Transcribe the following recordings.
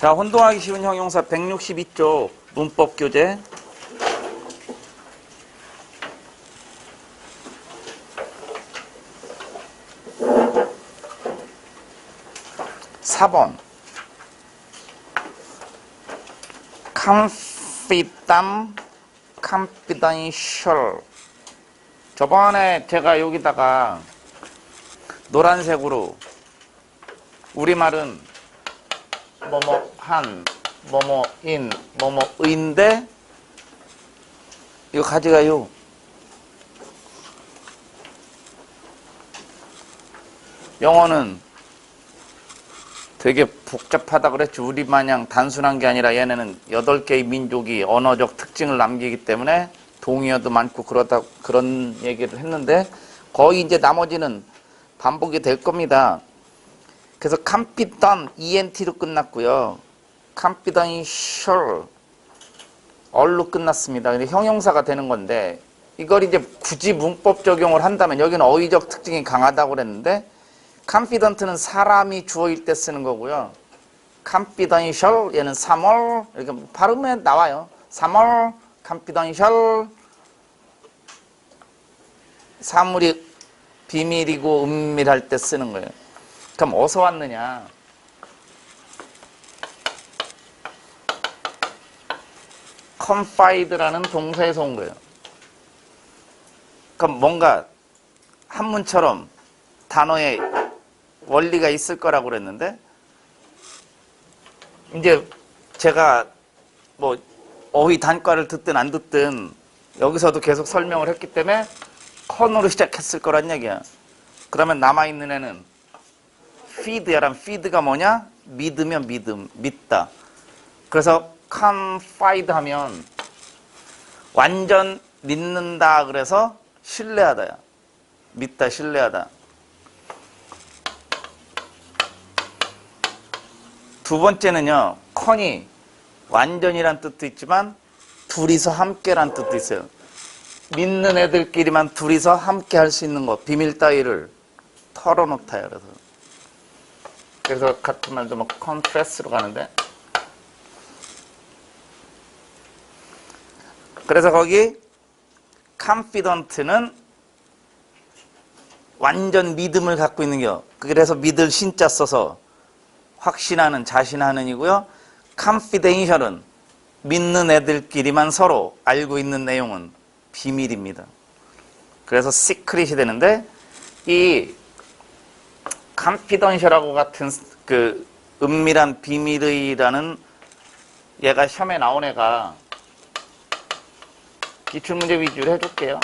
자, 혼동하기 쉬운 형용사 162쪽 문법 교재. (4번) confidential. 저번에 제가 여기다가 노란색으로 우리말은 뭐뭐한, 뭐뭐인, 뭐뭐의인데 이거 가져가요. 영어는 되게 복잡하다 그랬죠. 우리 마냥 단순한 게 아니라 얘네는 8개의 민족이 언어적 특징을 남기기 때문에 동의어도 많고 그런 얘기를 했는데 거의 이제 나머지는 반복이 될 겁니다. 그래서 confident, ENT로 끝났고요. confidential, 얼로 끝났습니다. 근데 형용사가 되는 건데 이걸 이제 굳이 문법 적용을 한다면 여기는 어휘적 특징이 강하다고 그랬는데 confident는 사람이 주어일 때 쓰는 거고요. confidential, 얘는 3월, 이렇게 발음에 나와요. 3월, confidential, 사물이 비밀이고 은밀할 때 쓰는 거예요. 그럼 어디서 왔느냐? confide라는 동사에서 온 거예요. 그럼 뭔가 한문처럼 단어에 원리가 있을 거라고 그랬는데 이제 제가 뭐 어휘 단과를 듣든 안 듣든 여기서도 계속 설명을 했기 때문에 con으로 시작했을 거란 얘기야. 그러면 남아있는 애는 feed야란 feed가 뭐냐? 믿으면 믿다. 그래서 confide 하면 완전 믿는다 그래서 신뢰하다야. 믿다, 신뢰하다. 두 번째는요, con이 완전이란 뜻도 있지만 둘이서 함께란 뜻도 있어요. 믿는 애들끼리만 둘이서 함께 할 수 있는 거, 비밀 따위를 털어놓다요. 그래서 같은 말도 뭐 confess로 가는데, 그래서 거기 confident는 완전 믿음을 갖고 있는 겨. 그래서 믿을 신자 써서 확신하는, 자신하는 이고요. confidential은 믿는 애들끼리만 서로 알고 있는 내용은 비밀입니다. 그래서 secret이 되는데 이 confidential하고 같은 그 은밀한 비밀의라는 얘가 시험에 나온 애가 기출문제 위주로 해줄게요.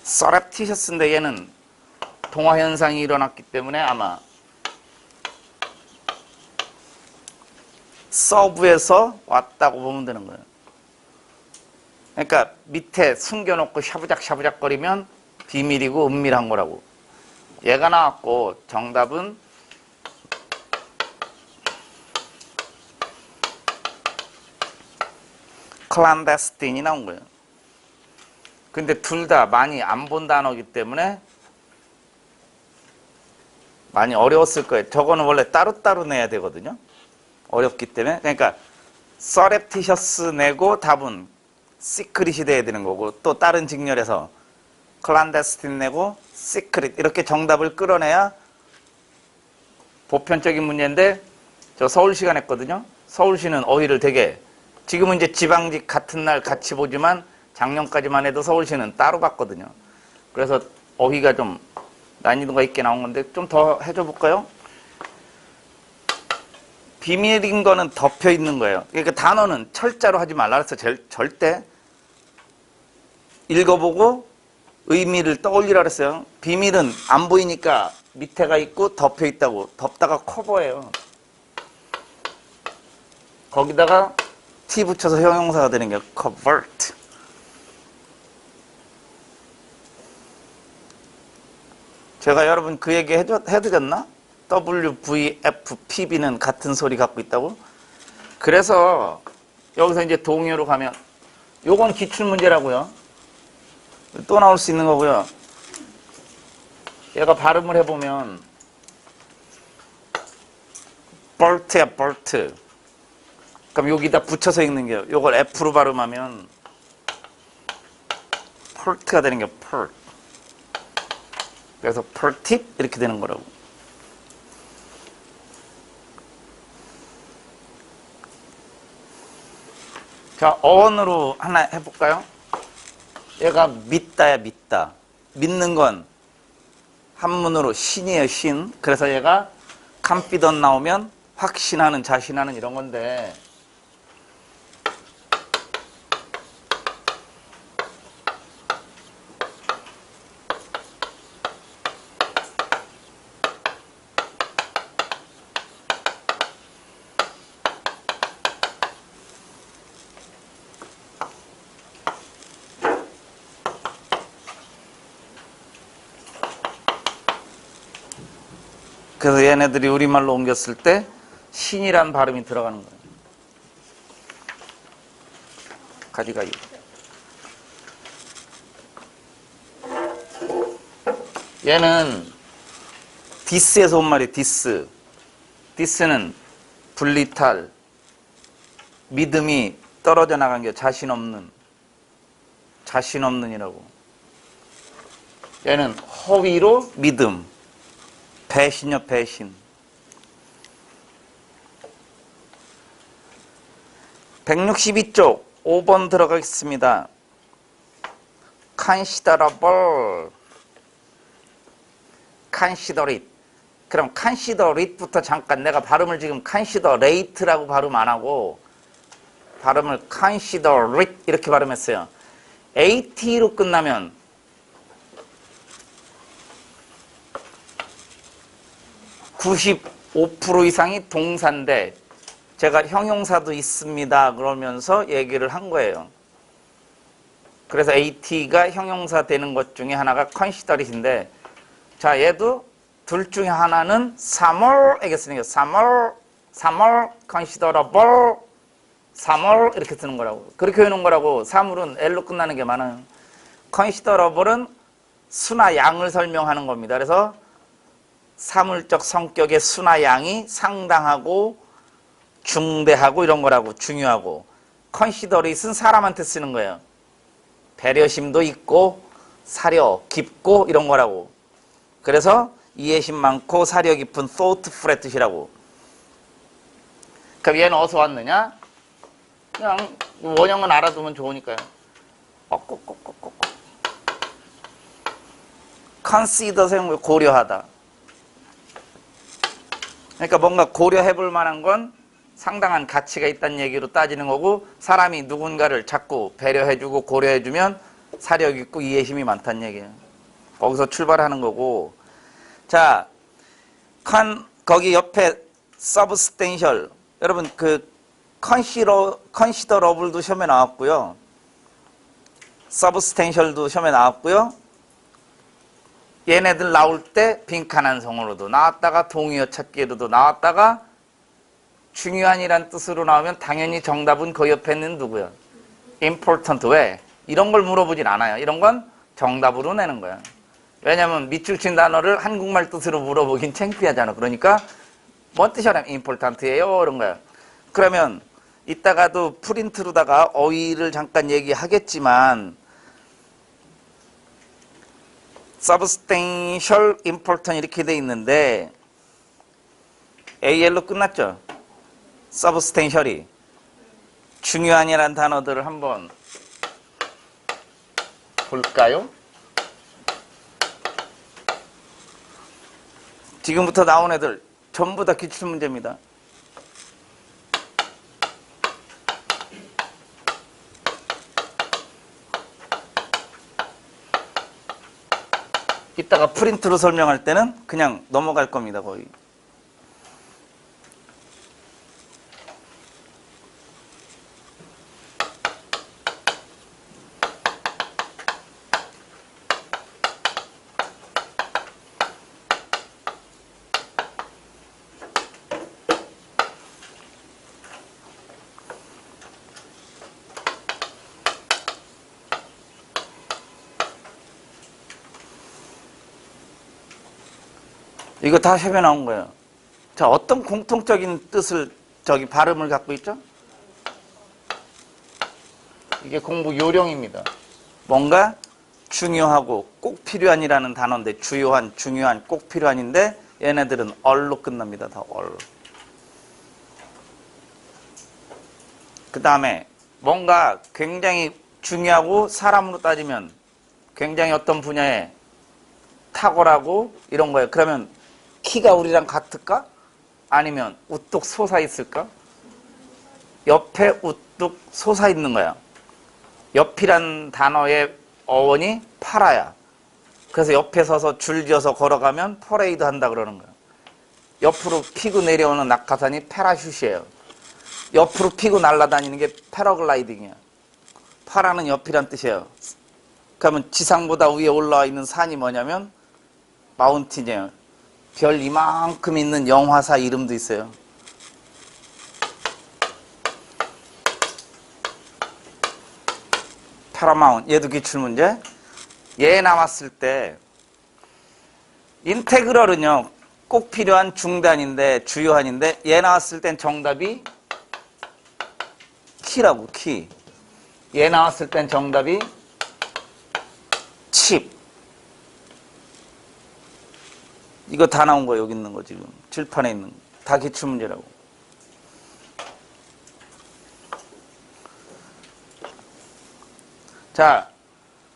surreptitious인데 얘는 동화현상이 일어났기 때문에 아마 서브에서 왔다고 보면 되는 거예요. 그러니까 밑에 숨겨놓고 샤부작 거리면 비밀이고 은밀한 거라고. 얘가 나왔고 정답은 clandestine이 나온 거예요. 근데 둘 다 많이 안 본 단어이기 때문에 많이 어려웠을 거예요. 저거는 원래 따로따로 내야 되거든요. 어렵기 때문에. 그러니까 surreptitious 내고 답은 secret이 돼야 되는 거고 또 다른 직렬에서 clandestine 내고 secret 이렇게 정답을 끌어내야 보편적인 문제인데 저 서울시가 냈거든요. 서울시는 어휘를 되게 지금은 이제 지방직 같은 날 같이 보지만 작년까지만 해도 서울시는 따로 봤거든요. 그래서 어휘가 좀 난이도가 있게 나온 건데 좀 더 해줘 볼까요? 비밀인 거는 덮여 있는 거예요. 그러니까 단어는 철자로 하지 말라 그랬어. 절대 읽어보고 의미를 떠올리라 그랬어요. 비밀은 안 보이니까 밑에가 있고 덮여 있다고. 덮다가 커버예요. 거기다가 T 붙여서 형용사가 되는 게 covert. 제가 여러분 그 얘기 해드렸나? WVFPB는 같은 소리 갖고 있다고? 그래서 여기서 이제 동의어로 가면 요건 기출문제라고요. 또 나올 수 있는 거고요. 얘가 발음을 해보면 볼트야, 볼트. 그럼 여기다 붙여서 읽는 게 요걸 F로 발음하면 폴트가 되는 게 폴. 그래서 폴팁 이렇게 되는 거라고. 자, 어원으로 하나 해볼까요? 얘가 믿다야, 믿다. 믿는 건 한문으로 신이에요, 신. 그래서 얘가 confident 나오면 확신하는, 자신하는 이런 건데, 그래서 얘네들이 우리말로 옮겼을 때 신이란 발음이 들어가는 거예요. 가지가지. 얘는 디스에서 온 말이에요. 디스. 디스는 분리탈, 믿음이 떨어져 나간 게 자신 없는이라고. 얘는 허위로 믿음, 배신요, 배신. 162쪽 5번 들어가겠습니다. considerable, consider it. 그럼 consider it부터 잠깐 내가 발음을 지금 considerate라고 발음 안 하고 발음을 consider it 이렇게 발음했어요. at로 끝나면 95% 이상이 동사인데 제가 형용사도 있습니다 그러면서 얘기를 한 거예요. 그래서 at가 형용사 되는 것 중에 하나가 considerat인데, 자, 얘도 둘 중에 하나는 사몰에게 쓰는 거예요. 사몰, considerable, 사몰 이렇게 쓰는 거라고. 그렇게 해놓은 거라고. 사물은 L로 끝나는 게 많아요. considerable은 수나 양을 설명하는 겁니다. 그래서 사물적 성격의 수나 양이 상당하고 중대하고 이런 거라고, 중요하고. considerate은 사람한테 쓰는 거예요. 배려심도 있고 사려 깊고 이런 거라고. 그래서 이해심 많고 사려 깊은 thoughtful의 뜻이라고. 그럼 얘는 어디서 왔느냐? 그냥 원형은 알아두면 좋으니까요. consider, 고려하다. 그러니까 뭔가 고려해볼 만한 건 상당한 가치가 있다는 얘기로 따지는 거고, 사람이 누군가를 자꾸 배려해주고 고려해주면 사려 깊고 이해심이 많다는 얘기예요. 거기서 출발하는 거고. 자, 거기 옆에 substantial. 여러분, 그 considerable도 시험에 나왔고요. substantial도 시험에 나왔고요. 얘네들 나올 때 빈칸한 성으로도 나왔다가 동의어 찾기로도 나왔다가 중요한이란 뜻으로 나오면 당연히 정답은 그 옆에 있는 누구야? important. 왜? 이런 걸 물어보진 않아요. 이런 건 정답으로 내는 거야. 왜냐면 밑줄 친 단어를 한국말 뜻으로 물어보긴 창피하잖아. 그러니까 뭔 뜻이냐면 important예요 이런 거야. 그러면 이따가도 프린트로다가 어휘를 잠깐 얘기하겠지만 substantial, important 이렇게 돼 있는데 AL로 끝났죠. substantial이 중요한이라는 단어들을 한번 볼까요? 지금부터 나온 애들 전부 다 기출문제입니다. 이따가 프린트로 설명할 때는 그냥 넘어갈 겁니다, 거의. 이거 다 시험에 나온 거예요. 자, 어떤 공통적인 뜻을, 발음을 갖고 있죠? 이게 공부 요령입니다. 뭔가 중요하고 꼭 필요한이라는 단어인데, 주요한, 중요한, 꼭 필요한인데 얘네들은 얼로 끝납니다. 다 얼. 그 다음에 뭔가 굉장히 중요하고 사람으로 따지면 굉장히 어떤 분야에 탁월하고 이런 거예요. 그러면 키가 우리랑 같을까? 아니면 우뚝 솟아 있을까? 옆에 우뚝 솟아 있는 거야. 옆이란 단어의 어원이 파라야. 그래서 옆에 서서 줄지어서 걸어가면 퍼레이드 한다 그러는 거야. 옆으로 피고 내려오는 낙하산이 패라슈트예요. 옆으로 피고 날아다니는 게 패러글라이딩이야. 파라는 옆이란 뜻이에요. 그러면 지상보다 위에 올라와 있는 산이 뭐냐면 마운틴이에요. 별 이만큼 있는 영화사 이름도 있어요. 파라마운트. 얘도 기출문제. 얘 나왔을 때 인테그럴은요 꼭 필요한 중단인데 주요한인데 얘 나왔을 땐 정답이 키라고. 키. 얘 나왔을 땐 정답이 칩. 이거 다 나온 거예요. 여기 있는 거 지금 칠판에 있는 거. 다 기출문제라고. 자,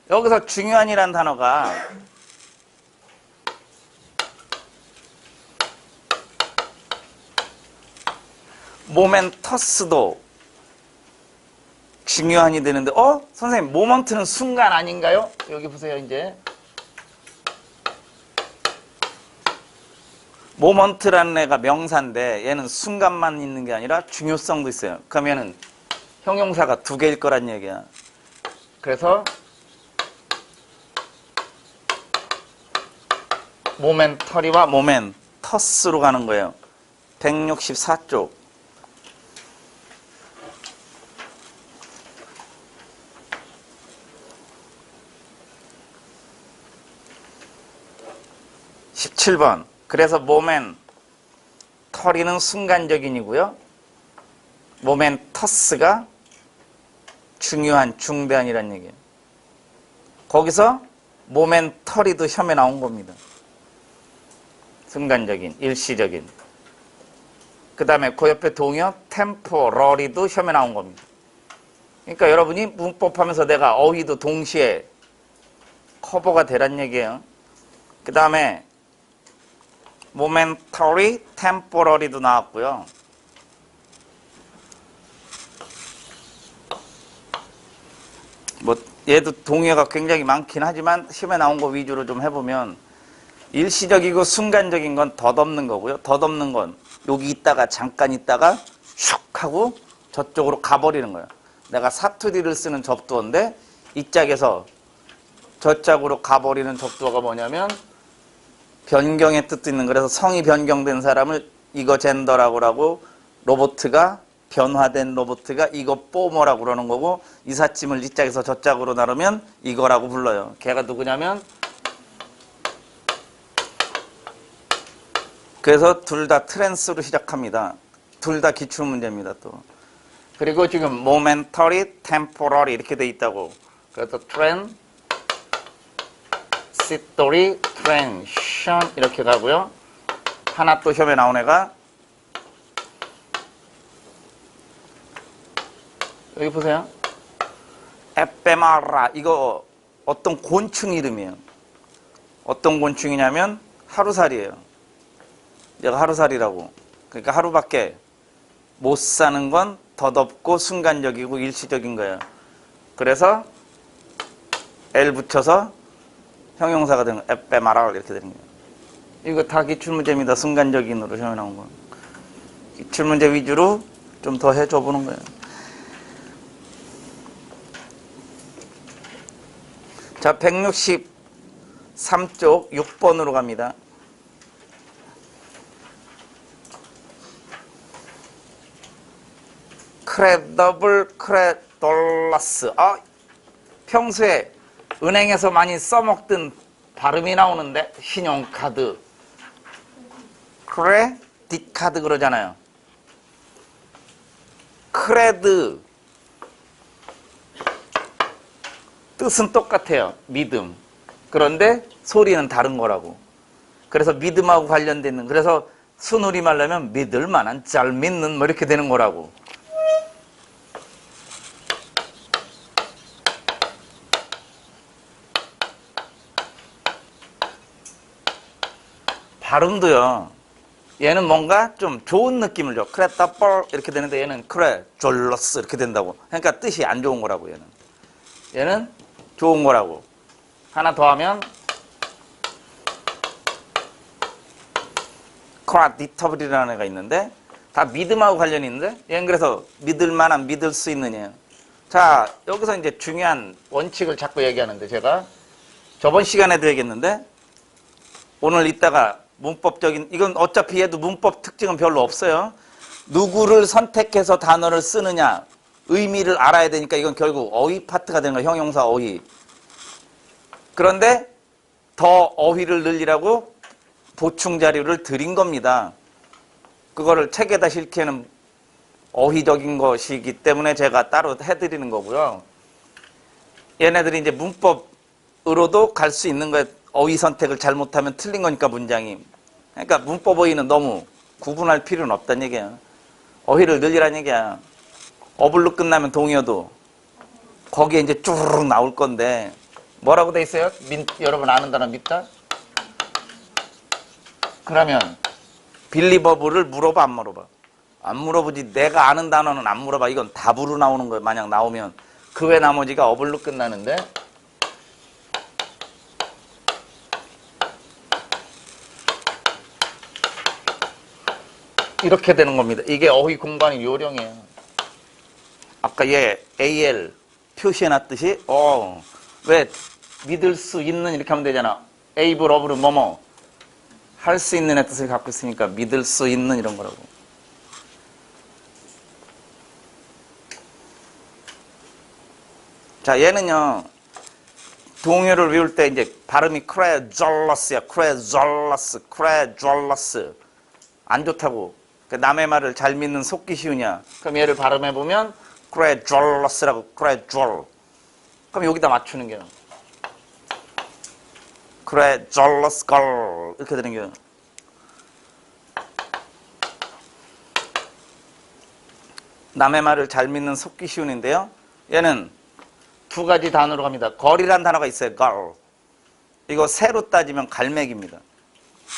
여기서 중요한이란 단어가 모멘터스도 중요한이 되는데, 선생님, 모먼트는 순간 아닌가요? 여기 보세요, 이제. 모먼트라는 애가 명사인데, 얘는 순간만 있는 게 아니라 중요성도 있어요. 그러면은, 형용사가 두 개일 거란 얘기야. 그래서, 모멘터리와 모멘터스로 가는 거예요. 164쪽. (17번) 그래서 모멘터리는 순간적인이고요. 모멘터스가 중요한, 중대한이란 얘기예요. 거기서 모멘터리도 혐에 나온 겁니다. 순간적인, 일시적인. 그 다음에 그 옆에 동의어 템포러리도 혐에 나온 겁니다. 그러니까 여러분이 문법하면서 내가 어휘도 동시에 커버가 되란 얘기예요. 그 다음에 momentary, temporary도 나왔고요. 뭐 얘도 동의어가 굉장히 많긴 하지만 시험에 나온 거 위주로 좀 해보면 일시적이고 순간적인 건 덧없는 거고요. 덧없는 건 여기 있다가 잠깐 있다가 슉 하고 저쪽으로 가버리는 거예요. 내가 사투리를 쓰는 접두어인데 이 짝에서 저 짝으로 가버리는 접두어가 뭐냐면 변경의 뜻도 있는, 그래서 성이 변경된 사람을 이거 젠더라고 하고 로보트가 변화된 로보트가 이거 뽀머라고 그러는 거고 이삿짐을 이 짝에서 저 짝으로 나누면 이거라고 불러요. 걔가 누구냐면 그래서 둘 다 트랜스로 시작합니다. 둘 다 기출문제입니다. 또 그리고 지금 momentary, temporary 이렇게 돼 있다고. 그래서 transitory, transition 이렇게 가고요. 하나 또 시험에 나온 애가 여기 보세요. 에페마라. 이거 어떤 곤충 이름이에요. 어떤 곤충이냐면 하루살이에요. 얘가 하루살이라고. 그러니까 하루밖에 못 사는 건 덧없고 순간적이고 일시적인 거예요. 그래서 L 붙여서 형용사가 되는 에페마라 이렇게 되는 거예요. 이거 다 기출문제입니다. 순간적인으로 시험에 나온 거. 기출문제 위주로 좀 더 해줘 보는 거예요. 자, 163쪽 6번으로 갑니다. 크레더블 크레돌라스. 평소에 은행에서 많이 써먹던 발음이 나오는데 신용카드. 디카드 그러잖아요. 크레드 뜻은 똑같아요. 믿음. 그런데 소리는 다른 거라고. 그래서 믿음하고 관련되는, 그래서 순우리말로 하면 믿을 만한, 잘 믿는 뭐 이렇게 되는 거라고. 발음도요. 얘는 뭔가 좀 좋은 느낌을 줘. 크레타뻘 이렇게 되는데 얘는 크레 졸러스 이렇게 된다고. 그러니까 뜻이 안 좋은 거라고. 얘는 좋은 거라고. 하나 더 하면 크라디터블이라는 애가 있는데 다 믿음하고 관련이 있는데 얘는 그래서 믿을 만한, 믿을 수 있는 애예요. 자, 여기서 이제 중요한 원칙을 자꾸 얘기하는데 제가 저번 시간에도 얘기했는데 오늘 이따가 문법적인, 이건 어차피 얘도 문법 특징은 별로 없어요. 누구를 선택해서 단어를 쓰느냐, 의미를 알아야 되니까 이건 결국 어휘 파트가 되는 거예요. 형용사 어휘. 그런데 더 어휘를 늘리라고 보충 자료를 드린 겁니다. 그거를 책에다 실기에는 어휘적인 것이기 때문에 제가 따로 해드리는 거고요. 얘네들이 이제 문법으로도 갈 수 있는 거예요. 어휘 선택을 잘못하면 틀린 거니까 문장이. 그러니까 문법 어휘는 너무 구분할 필요는 없다는 얘기야. 어휘를 늘리라는 얘기야. 어블로 끝나면 동의어도 거기에 이제 쭈르륵 나올 건데 뭐라고 돼 있어요? 여러분 아는 단어 믿다? 그러면 빌리버블을 물어봐 안 물어봐? 안 물어보지. 내가 아는 단어는 안 물어봐. 이건 답으로 나오는 거예요. 만약 나오면 그 외 나머지가 어블로 끝나는데 이렇게 되는 겁니다. 이게 어휘 공부하는 요령이에요. 아까 얘 AL 표시해놨듯이 왜 믿을 수 있는 이렇게 하면 되잖아. able, of는 뭐뭐 할 수 있는 의 뜻을 갖고 있으니까 믿을 수 있는 이런 거라고. 자, 얘는요 동요를 외울 때 이제 발음이 크레졸러스야. 크레졸러스 안 좋다고. 남의 말을 잘 믿는 속기 쉬우냐. 그럼 얘를 발음해 보면 크레졸러스라고. 크레졸. 그럼 여기다 맞추는 게요. 크레졸러스 걸 이렇게 되는 게요. 남의 말을 잘 믿는 속기 쉬운인데요. 얘는 두 가지 단어로 갑니다. 걸이란 단어가 있어요. 걸. 이거 새로 따지면 갈매기입니다.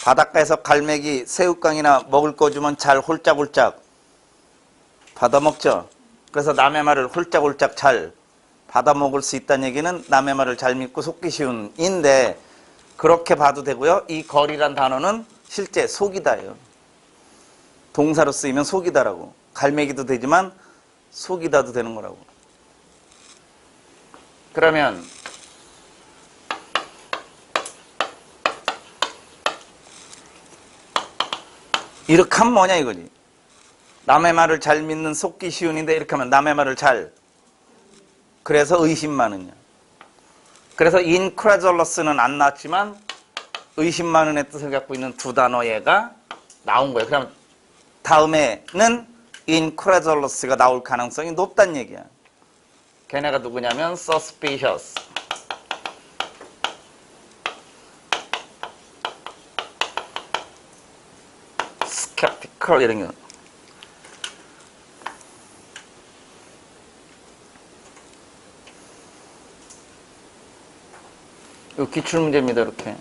바닷가에서 갈매기 새우깡이나 먹을 거 주면 잘 홀짝홀짝 받아먹죠. 그래서 남의 말을 홀짝홀짝 잘 받아먹을 수 있다는 얘기는 남의 말을 잘 믿고 속기 쉬운 인데 그렇게 봐도 되고요. 이 걸이란 단어는 실제 속이다예요. 동사로 쓰이면 속이다라고. 갈매기도 되지만 속이다도 되는 거라고. 그러면 이렇게 하면 뭐냐 이거지. 남의 말을 잘 믿는 속기 쉬운인데 이렇게 하면 남의 말을 잘 그래서 의심 많으냐. 그래서 incredulous는 안 나왔지만 의심 많은의 뜻을 갖고 있는 두 단어 얘가 나온 거예요. 그럼 다음에는 incredulous가 나올 가능성이 높다는 얘기야. 걔네가 누구냐면 suspicious. skeptical 이런 거. 이거 기출문제입니다. 이렇게.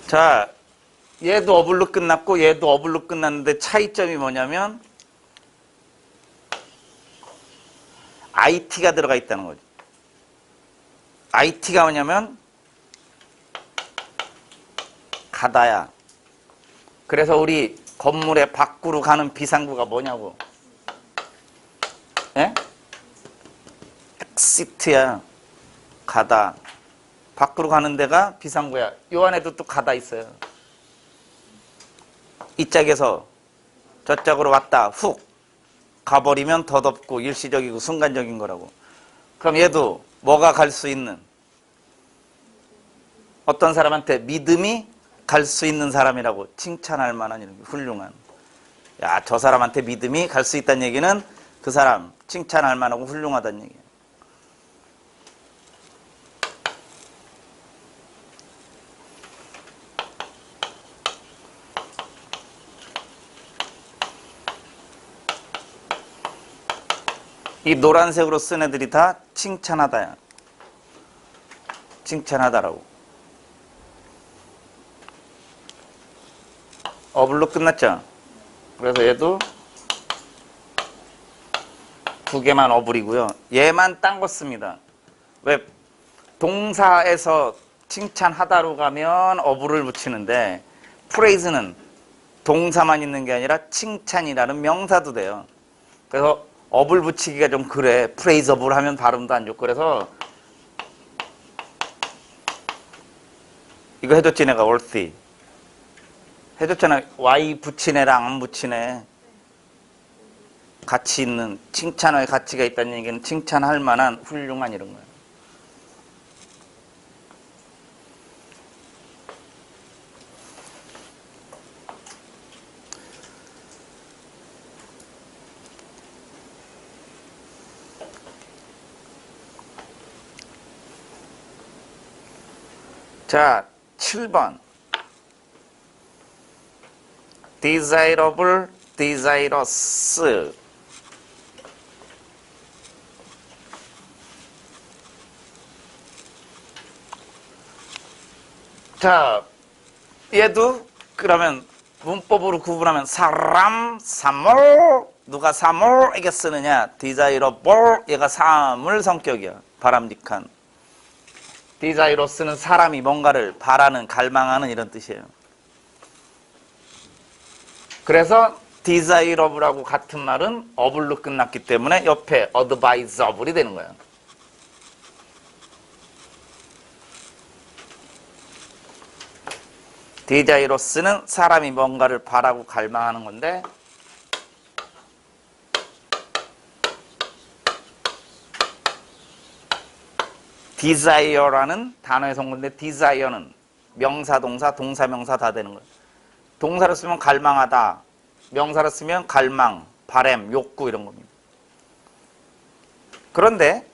자, 얘도 어블로 끝났고 얘도 어블로 끝났는데 차이점이 뭐냐면 IT가 들어가 있다는 거죠. IT가 뭐냐면 가다야. 그래서 우리 건물의 밖으로 가는 비상구가 뭐냐고. 예? exit야. 가다. 밖으로 가는 데가 비상구야. 요 안에도 또 가다 있어요. 이 짝에서 저 짝으로 왔다 훅 가버리면 덧없고 일시적이고 순간적인 거라고. 그럼 얘도 뭐가 갈 수 있는, 어떤 사람한테 믿음이 갈 수 있는 사람이라고 칭찬할 만한 이런 훌륭한. 야, 저 사람한테 믿음이 갈 수 있다는 얘기는 그 사람 칭찬할 만하고 훌륭하다는 얘기예요. 이 노란색으로 쓴 애들이 다 칭찬하다야. 칭찬하다라고. 어블로 끝났죠? 그래서 얘도 두 개만 어블이고요. 얘만 딴 거 씁니다. 왜? 동사에서 칭찬하다로 가면 어블을 붙이는데 프레이즈는 동사만 있는 게 아니라 칭찬이라는 명사도 돼요. 그래서 어블 붙이기가 좀 그래. 프레이즈 어블 하면 발음도 안 좋고. 그래서 이거 해줬지 내가 worthy. 해줬잖아. Y 붙인 애랑 안 붙인 애. 가치 있는, 칭찬의 가치가 있다는 얘기는 칭찬할 만한 훌륭한 이런 거예요. 자, 7번. desirable, desirous. 자, 얘도 그러면 문법으로 구분하면 사람, 사물, 누가 사물에게 쓰느냐. desirable, 얘가 사물 성격이야. 바람직한. desirous 는 사람이 뭔가를 바라는, 갈망하는 이런 뜻이에요. 그래서 desirable하고 같은 말은 able로 끝났기 때문에 옆에 adviseable이 되는 거예요. desirous 는 사람이 뭔가를 바라고 갈망하는 건데 desire라는 단어의 성분인데 desire는 명사, 동사, 동사, 명사 다 되는 거예요. 동사로 쓰면 갈망하다, 명사로 쓰면 갈망, 바램, 욕구 이런 겁니다. 그런데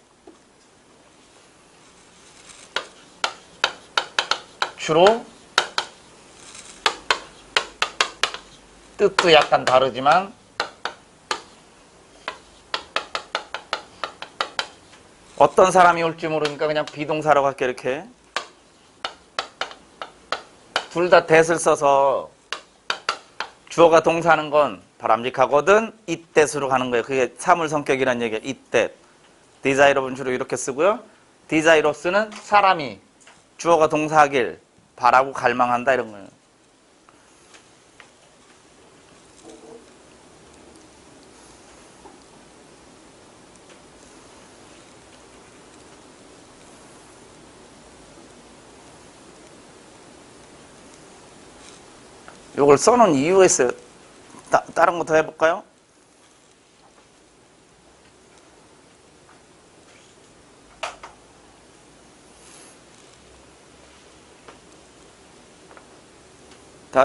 주로 뜻도 약간 다르지만 어떤 사람이 올지 모르니까 그냥 비동사라고 할게. 이렇게 둘 다 that을 써서 주어가 동사하는 건 바람직하거든 it that으로 가는 거예요. 그게 사물 성격이라는 얘기예요. it that. desirable은 주로 이렇게 쓰고요. desirous는 사람이 주어가 동사하길 바라고 갈망한다 이런 거예요. 이걸 써놓은 이유가 있어요. 다른 거 더 해볼까요?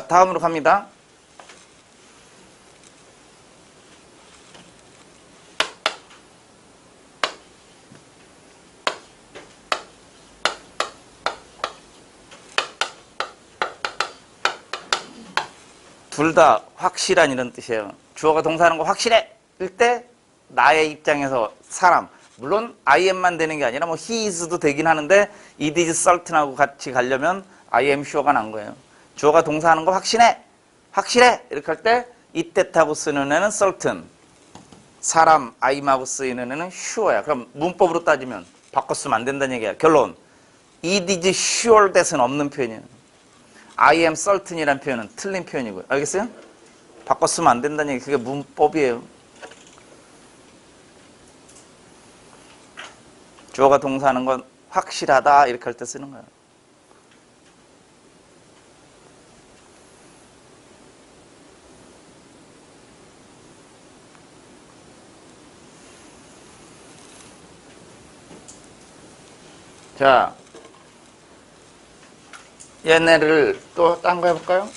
다음으로 갑니다. 둘 다 확실한 이런 뜻이에요. 주어가 동사하는 거 확실해! 일 때 나의 입장에서 사람, 물론 I am만 되는 게 아니라 뭐 he is도 되긴 하는데 it is certain하고 같이 가려면 I am sure가 난 거예요. 주어가 동사하는 거 확신해! 확실해! 이렇게 할 때 it that하고 쓰는 애는 certain, 사람 I'하고 쓰이는 애는 sure야. 그럼 문법으로 따지면 바꿔 쓰면 안 된다는 얘기야. 결론, it is sure that은 없는 표현이에요. I am certain이라는 표현은 틀린 표현이고요. 알겠어요? 바꿔 쓰면 안 된다는 얘기. 그게 문법이에요. 주어가 동사하는 건 확실하다 이렇게 할 때 쓰는 거예요. 자, 얘네를 또 딴 거 해볼까요?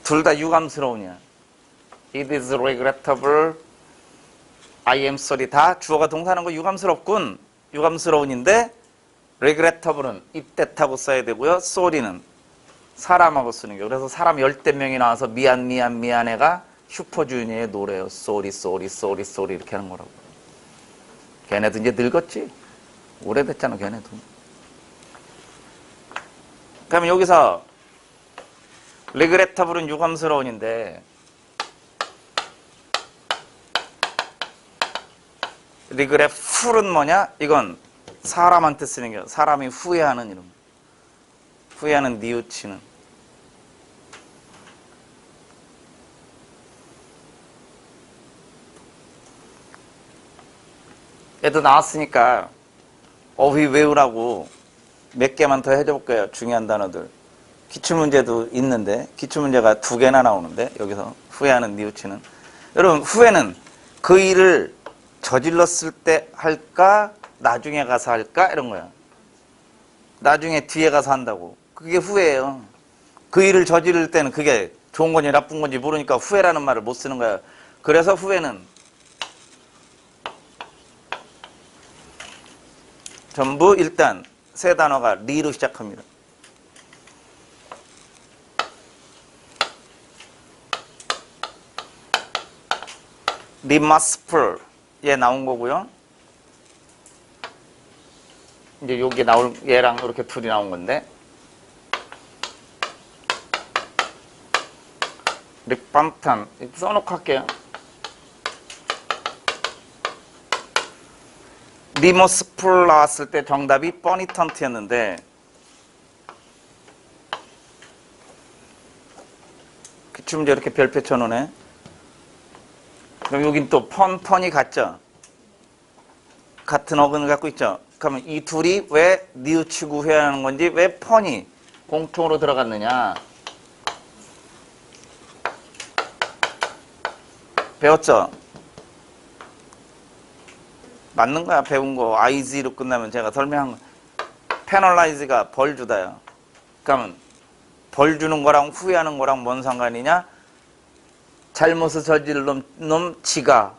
둘 다 유감스러우냐. It is regrettable. I am sorry. 다 주어가 동사하는 거 유감스럽군. 유감스러운인데 regrettable은 이때타고 써야 되고요. sorry는 사람하고 쓰는 게. 그래서 사람 열댓 명이 나와서 미안해가 슈퍼주니어의 노래예요. sorry sorry sorry sorry 이렇게 하는 거라고. 걔네도 이제 늙었지. 오래됐잖아 걔네도. 그러면 여기서 regrettable은 유감스러운인데 regretful은 뭐냐? 이건 사람한테 쓰는 게 사람이 후회하는 이름. 후회하는 뉘우치는. 애도 나왔으니까 어휘 외우라고 몇 개만 더 해줘 볼게요. 중요한 단어들. 기출문제도 있는데 기출문제가 2개나 나오는데 여기서 후회하는 뉘우치는. 여러분 후회는 그 일을 저질렀을 때 할까 나중에 가서 할까 이런 거야. 나중에 뒤에 가서 한다고. 그게 후회예요. 그 일을 저지를 때는 그게 좋은 건지 나쁜 건지 모르니까 후회라는 말을 못 쓰는 거야. 그래서 후회는 전부 일단 세 단어가 리로 시작합니다. 리머스풀 얘 나온 거고요. 이제 여기 나올 얘랑 이렇게 둘이 나온 건데 립밤탄 써놓고 할게요. 리머스풀 나왔을 때 정답이 퍼니턴트였는데 기출문제 이렇게 별표 쳐놓네. 그럼 여긴 또 펀이 같죠? 같은 어근을 갖고 있죠? 그러면 이 둘이 왜 뉘우치고 후회하는 건지 왜 펀이 공통으로 들어갔느냐? 배웠죠? 맞는 거야 배운 거. IZ로 끝나면 제가 설명한 거. 페널라이즈가 벌 주다요. 그러면 벌 주는 거랑 후회하는 거랑 뭔 상관이냐? 잘못을 저지른 놈 지가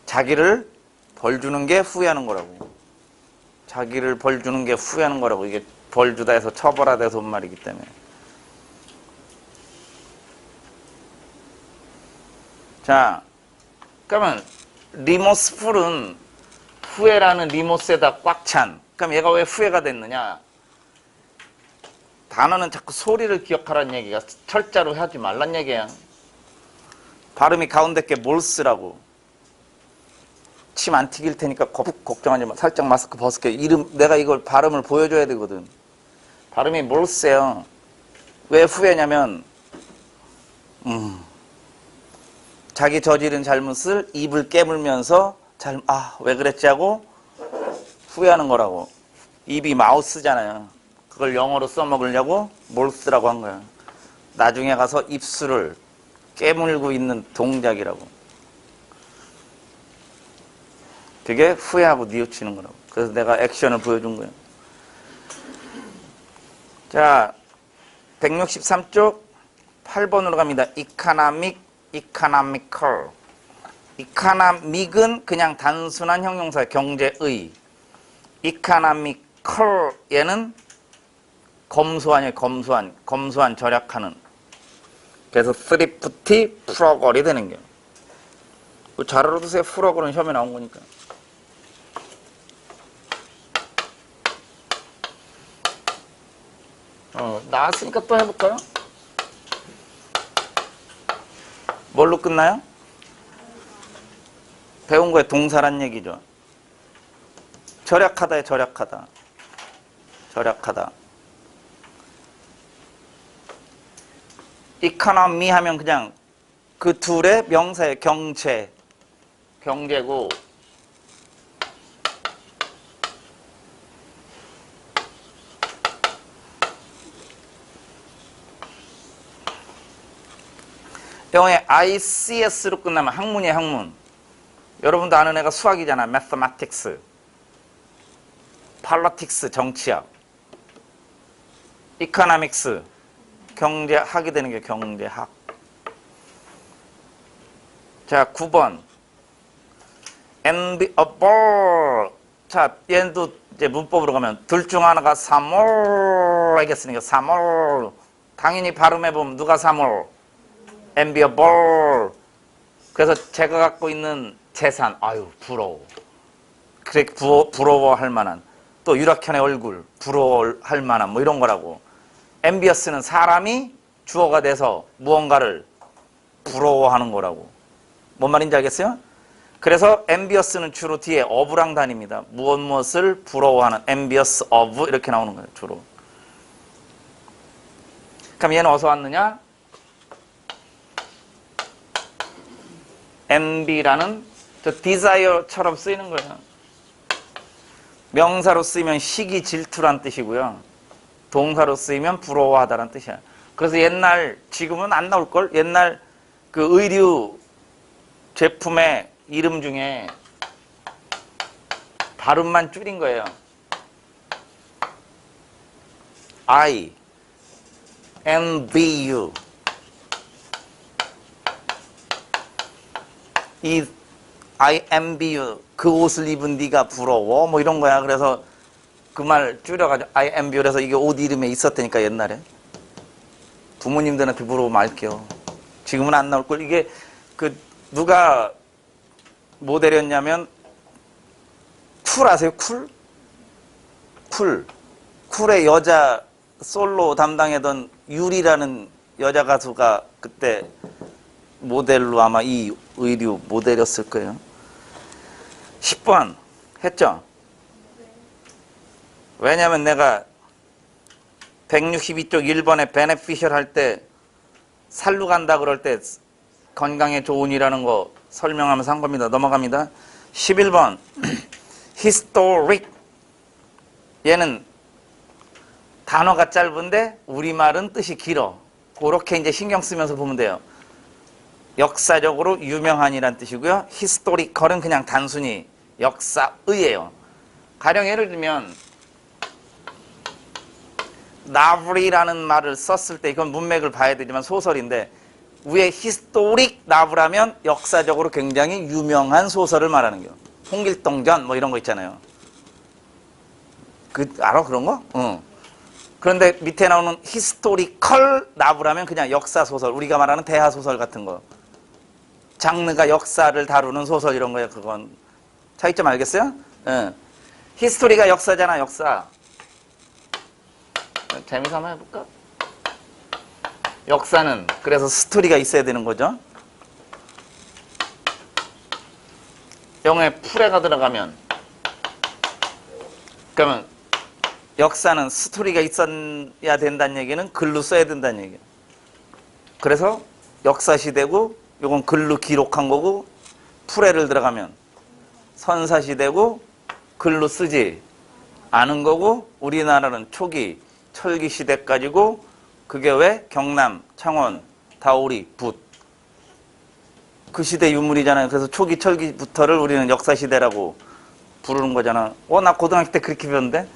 자기를 벌 주는 게 후회하는 거라고. 자기를 벌 주는 게 후회하는 거라고. 이게 벌 주다 해서 처벌하다 해서 온 말이기 때문에. 자, 그러면 리모스풀은 후회라는 리모스에다 꽉 찬. 그럼 얘가 왜 후회가 됐느냐? 단어는 자꾸 소리를 기억하라는 얘기가 철자로 하지 말란 얘기야. 발음이 가운데 게 몰스라고. 침 안 튀길 테니까 걱정하지 마. 살짝 마스크 벗을게. 이름 내가 이걸 발음을 보여줘야 되거든. 발음이 몰스예요. 왜 후회냐면 자기 저지른 잘못을 입을 깨물면서 왜 그랬지 하고 후회하는 거라고. 입이 마우스잖아요. 그걸 영어로 써먹으려고 몰스라고 한 거야. 나중에 가서 입술을 깨물고 있는 동작이라고. 그게 후회하고 뉘우치는 거라고. 그래서 내가 액션을 보여준 거예요. 자, 163쪽 8번으로 갑니다. economic, economical. economic은 그냥 단순한 형용사예요. 경제의. economical 얘는 검소한이에요. 검소한 절약하는. 그래서 thrifty, frugal이 되는 거예요. 잘 알아두세요. frugal은 시험에 나온 거니까. 나왔으니까 또 해볼까요? 뭘로 끝나요? 배운 거에 동사란 얘기죠. 절약하다에 절약하다. 절약하다. 이코노미 하면 그냥 그 둘의 명사의 경제고 영어에 ICS로 끝나면 학문이에요, 학문. 여러분도 아는 애가 수학이잖아. Mathematics, Politics, 정치학, Economics, 경제학이 되는 게 경제학. 자, 9번. enviable. 자, 얘도 이제 문법으로 가면 둘 중 하나가 3월 알겠으니까 3월. 당연히 발음해보면 누가 3월? enviable. 그래서 제가 갖고 있는 재산, 아유, 부러워. 그래, 부러워할 만한. 또 유락현의 얼굴, 부러워할 만한, 뭐 이런 거라고. envious는 사람이 주어가 돼서 무언가를 부러워하는 거라고. 뭔 말인지 알겠어요? 그래서 envious는 주로 뒤에 of랑 다닙니다. 무엇을 부러워하는, envious of 이렇게 나오는 거예요, 주로. 그럼 얘는 어디서 왔느냐? envy라는 저 desire처럼 쓰이는 거예요. 명사로 쓰이면 시기, 질투란 뜻이고요. 동사로 쓰이면 부러워하다란 뜻이야. 그래서 옛날, 지금은 안 나올걸? 옛날 그 의류 제품의 이름 중에 발음만 줄인 거예요. I envy you. 이 I envy you. 그 옷을 입은 네가 부러워. 뭐 이런 거야. 그래서 그 말 줄여가지고 I envy you. 그래서 이게 옷 이름에 있었다니까 옛날에. 부모님들한테 물어보면 알게요. 지금은 안 나올걸. 이게 그 누가 모델이었냐면 쿨 아세요? 쿨? 쿨의 여자 솔로 담당했던 유리라는 여자 가수가 그때 모델로 아마 이 의류 모델이었을 거예요. 10번 했죠? 왜냐면 내가 162쪽 1번에 베네피셜 할 때 살루 간다 그럴 때 건강에 좋은이라는 거 설명하면서 한 겁니다. 넘어갑니다. 11번 historic. 얘는 단어가 짧은데 우리말은 뜻이 길어. 그렇게 이제 신경 쓰면서 보면 돼요. 역사적으로 유명한이란 뜻이고요. historical은 그냥 단순히 역사의예요. 가령 예를 들면 나블이라는 말을 썼을 때 이건 문맥을 봐야 되지만 소설인데 위에 historic 나블하면 역사적으로 굉장히 유명한 소설을 말하는 거예요. 홍길동전 뭐 이런 거 있잖아요. 그 알아 그런 거? 응. 그런데 밑에 나오는 historical 나블하면 그냥 역사 소설, 우리가 말하는 대하 소설 같은 거. 장르가 역사를 다루는 소설 이런 거예요. 그건 차이점 알겠어요? 응. 히스토리가 역사잖아, 역사. 재미삼아 한번 해볼까? 역사는 그래서 스토리가 있어야 되는 거죠. 영어에 풀에가 들어가면 그러면 역사는 스토리가 있어야 된다는 얘기는 글로 써야 된다는 얘기예요. 그래서 역사시대고 요건 글로 기록한 거고 풀에를 들어가면 선사시대고 글로 쓰지 않은 거고 우리나라는 초기 철기시대까지고 그게 왜 경남, 창원, 다오리, 붓 그 시대 유물이잖아요. 그래서 초기 철기부터를 우리는 역사시대라고 부르는 거잖아. 나 고등학교 때 그렇게 배웠는데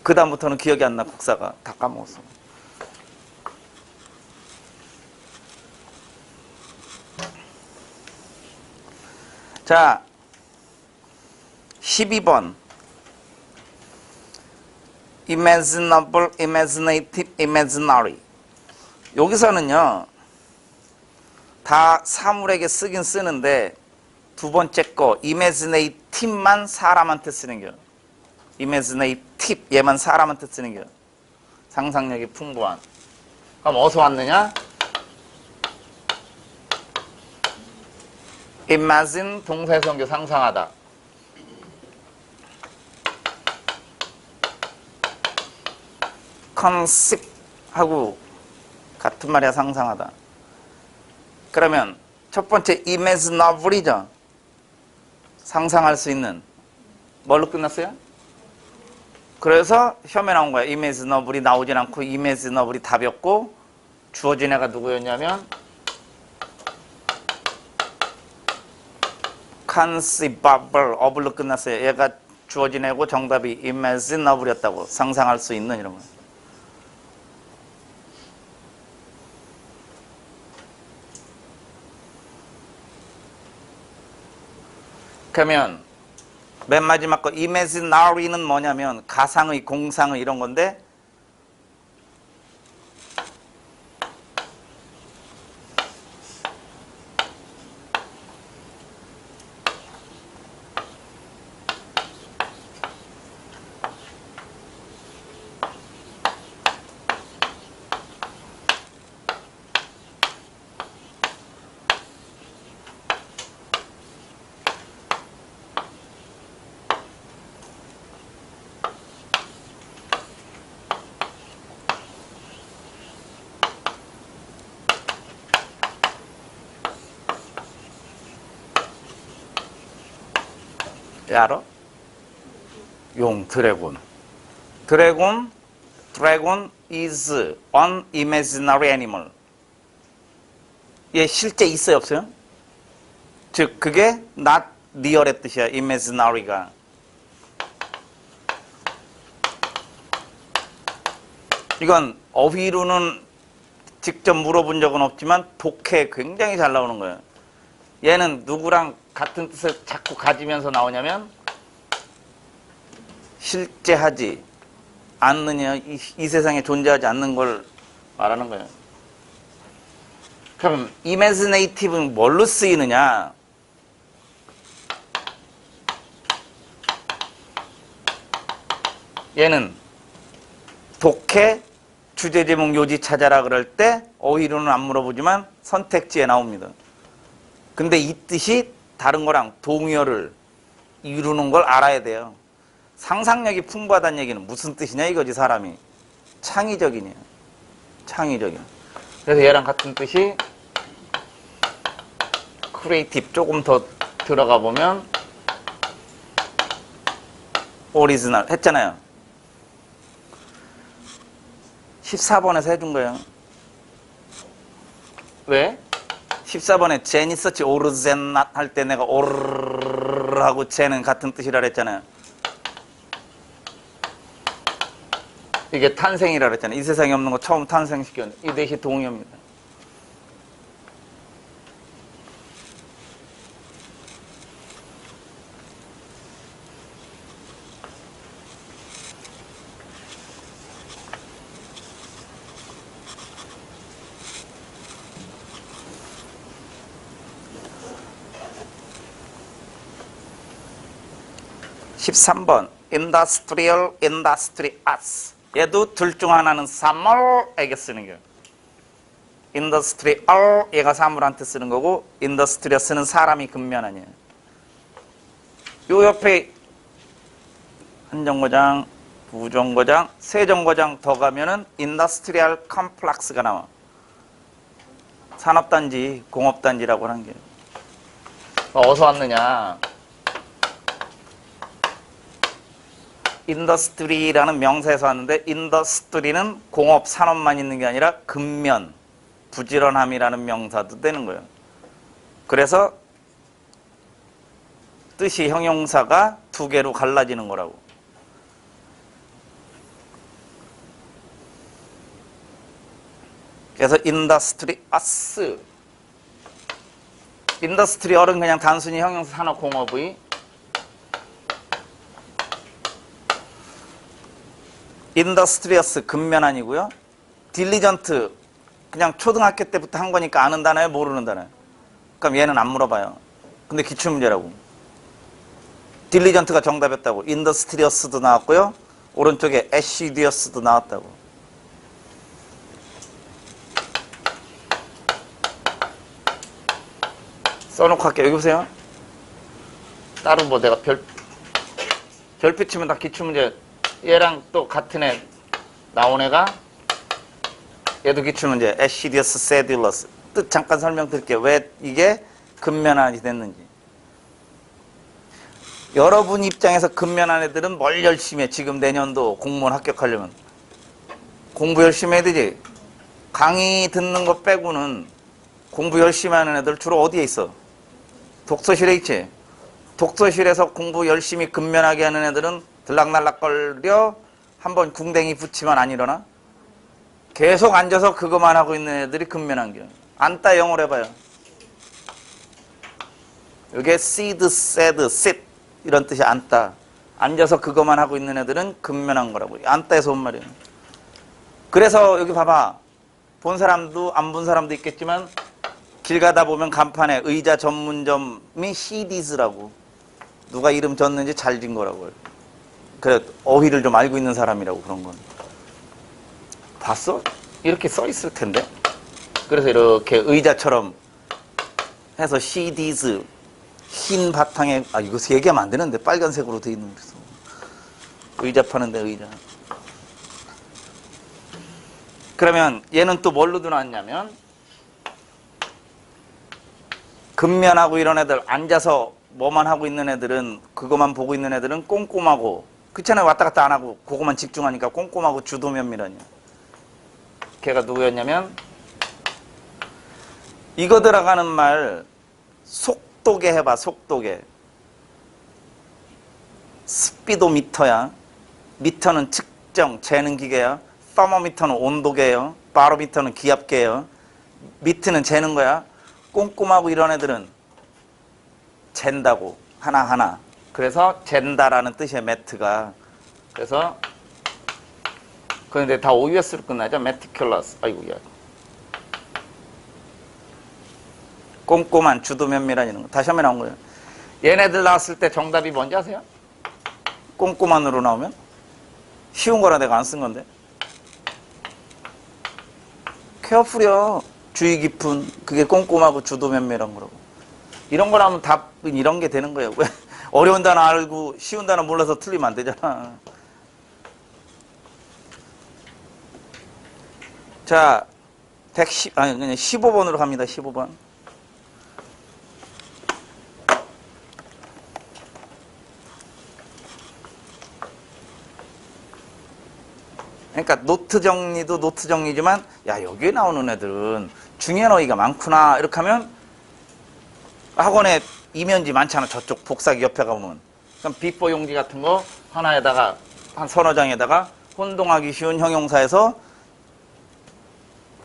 그 다음부터는 기억이 안 나. 국사가 다 까먹었어. 자 12번 imaginable, imaginative, imaginary. 여기서는요 다 사물에게 쓰긴 쓰는데 두 번째 거 imaginative만 사람한테 쓰는 겨. imaginative 얘만 사람한테 쓰는 겨. 상상력이 풍부한. 그럼 어디서 왔느냐? imagine 동사의 성격 상상하다. conceive 하고 같은 말이야. 상상하다. 그러면 첫 번째 imaginable이죠. 상상할 수 있는. 뭘로 끝났어요? 그래서 혐에 나온 거야. imaginable이 나오진 않고 imaginable이 답이었고 주어진 애가 누구였냐면 conceivable, 어블로 끝났어요. 얘가 주어진 애고 정답이 imaginable이었다고. 상상할 수 있는 이런 거. 그러면 맨 마지막 거 imaginary는 뭐냐면 가상의, 공상의 이런 건데 알아? 용, 드래곤. 드래곤 is an imaginary animal. 얘 실제 있어요, 없어요? 즉, 그게 not real의 뜻이야, imaginary가. 이건 어휘로는 직접 물어본 적은 없지만 독해 굉장히 잘 나오는 거예요. 얘는 누구랑 같은 뜻을 자꾸 가지면서 나오냐면 실제 하지 않느냐, 이 세상에 존재하지 않는 걸 말하는 거예요. 그럼 imaginative는 뭘로 쓰이느냐? 얘는 독해, 주제, 제목, 요지 찾아라 그럴 때 어휘로는 안 물어보지만 선택지에 나옵니다. 근데 이 뜻이 다른 거랑 동의어를 이루는 걸 알아야 돼요. 상상력이 풍부하다는 얘기는 무슨 뜻이냐 이거지, 사람이. 창의적이냐. 창의적이냐. 그래서 얘랑 같은 뜻이 크리에이티브 조금 더 들어가 보면 오리지널 했잖아요. 14번에서 해준 거예요. 왜? 14번에 젠이 썼지. 오르젠낫 할 때 내가 오르하고 젠은 같은 뜻이라 그랬잖아요. 이게 탄생이라 그랬잖아요. 이 세상에 없는 거 처음 탄생시켰는데 이 넷이 동의어입니다. (13번) industrial, industrious. 얘도 둘 중 하나는 사물에게 쓰는 거예요. industrial, 얘가 사물한테 쓰는 거고 industrious는 사람이 근면하냐. 요 옆에 한 정거장, 두 정거장, 세 정거장 더 가면은 industrial complex가 나와. 산업단지, 공업단지라고 하는 게. 어디서 왔느냐. 인더스트리라는 명사에서 왔는데 인더스트리는 공업, 산업만 있는 게 아니라 근면, 부지런함이라는 명사도 되는 거예요. 그래서 뜻이 형용사가 두 개로 갈라지는 거라고. 그래서 industrious. 인더스트리얼은 그냥 단순히 형용사 산업공업의, 인더스트리어스 근면 아니고요. 딜리전트 그냥 초등학교 때부터 한 거니까 아는 단어예요, 모르는 단어예요? 그럼 얘는 안 물어봐요. 근데 기출문제라고. 딜리전트가 정답이었다고. 인더스트리어스도 나왔고요. 오른쪽에 애시디어스도 나왔다고. 써놓고 할게요. 여기 보세요. 따로 뭐 내가 별표 치면 다 기출문제. 얘랑 또 같은 애 나온 애가 얘도 기출문제. 애시디어스, 세딜러스. 뜻 잠깐 설명드릴게요. 왜 이게 근면한이 됐는지. 여러분 입장에서 근면한 애들은 뭘 열심히 해. 지금 내년도 공무원 합격하려면 공부 열심히 해야 되지. 강의 듣는 거 빼고는 공부 열심히 하는 애들 주로 어디에 있어? 독서실에 있지. 독서실에서 공부 열심히 근면하게 하는 애들은 들락날락거려 한번 궁뎅이 붙이면 안 일어나? 계속 앉아서 그것만 하고 있는 애들이 근면한 게. 앉다 영어로 해봐요. 이게 sit, sat, sit 이런 뜻이 앉다. 앉아서 그것만 하고 있는 애들은 근면한 거라고. 앉다에서 온 말이에요. 그래서 여기 봐봐. 본 사람도 안 본 사람도 있겠지만 길 가다 보면 간판에 의자 전문점이 CDs라고. 누가 이름 졌는지 잘 진 거라고요. 그래 어휘를 좀 알고 있는 사람이라고 그런 건. 봤어? 이렇게 써 있을 텐데. 그래서 이렇게 의자처럼 해서 CDs 흰 바탕에 이거 얘기하면 안 되는데 빨간색으로 돼 있는 거죠. 의자 파는데 의자. 그러면 얘는 또 뭘로 들어왔냐면 근면하고 이런 애들 앉아서 뭐만 하고 있는 애들은 그것만 보고 있는 애들은 꼼꼼하고 그렇잖아요. 왔다 갔다 안 하고 그것만 집중하니까 꼼꼼하고 주도면밀하냐. 걔가 누구였냐면 이거 들어가는 말 속도계 해봐. 속도계. 스피도미터야. 미터는 측정 재는 기계야. 서머미터는 온도계예요. 바로미터는 기압계예요. 미트는 재는 거야. 꼼꼼하고 이런 애들은 잰다고 하나하나. 그래서 잰다라는 뜻이에요. 매트가. 그래서 그런데 다 OUS로 끝나죠. meticulous. 아이고야. 꼼꼼한 주도면밀한 이런 거. 다시 한번 나온 거예요. 얘네들 나왔을 때 정답이 뭔지 아세요? 꼼꼼한으로 나오면? 쉬운 거라 내가 안 쓴 건데. 케어풀이요. 주의 깊은. 그게 꼼꼼하고 주도면밀한 거라고. 이런 거라면 답은 이런 게 되는 거예요. 왜 어려운 단어 알고 쉬운 단어 몰라서 틀리면 안 되잖아. 자, 15번으로 갑니다. 15번. 그러니까 노트 정리도 노트 정리지만 야 여기에 나오는 애들은 중요한 어휘가 많구나 이렇게 하면 학원에 이면지 많잖아. 저쪽 복사기 옆에 가보면. 그럼 비포 용지 같은 거 하나에다가 한 서너 장에다가 혼동하기 쉬운 형용사에서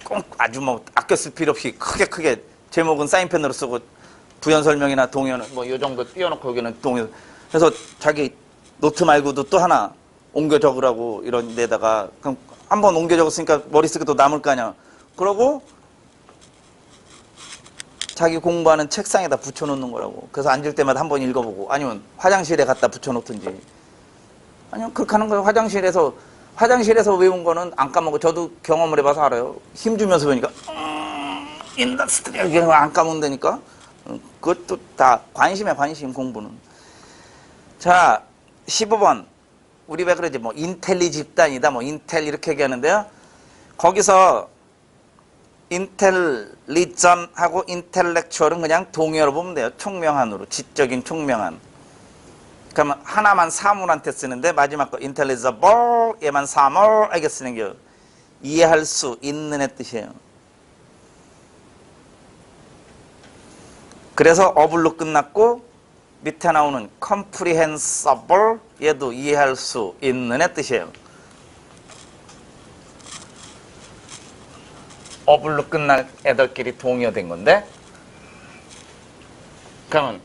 꼭 아주 뭐 아껴 쓸 필요 없이 크게 제목은 사인펜으로 쓰고 부연 설명이나 동의어는 뭐 요 정도 띄워놓고 여기는 동의어. 그래서 자기 노트 말고도 또 하나 옮겨 적으라고 이런 데다가 그럼 한번 옮겨 적었으니까 머리 쓰기 또 남을 거 아니야. 그러고 자기 공부하는 책상에다 붙여놓는 거라고. 그래서 앉을 때마다 한번 읽어보고 아니면 화장실에 갖다 붙여놓든지 아니면 그렇게 하는 거예요. 화장실에서 외운 거는 안 까먹고 저도 경험을 해봐서 알아요. 힘주면서 배우니까 인더스트리 이런 거 안 까먹는다니까. 그것도 다 관심이야. 관심 공부는. 자 15번 우리 왜 그러지 뭐 인텔리 집단이다 뭐 인텔 이렇게 얘기하는데요. 거기서 인텔리전하고 인텔렉추얼은 그냥 동의어로 보면 돼요. 총명한으로. 지적인 총명한. 그러면 하나만 사물한테 쓰는데 마지막 거 intelligible 얘만 사물에게 쓰는 게 이해할 수 있는 애 뜻이에요. 그래서 어블로 끝났고 밑에 나오는 comprehensible 얘도 이해할 수 있는 애 뜻이에요. 어블로 끝날 애들끼리 동의어 된 건데 그러면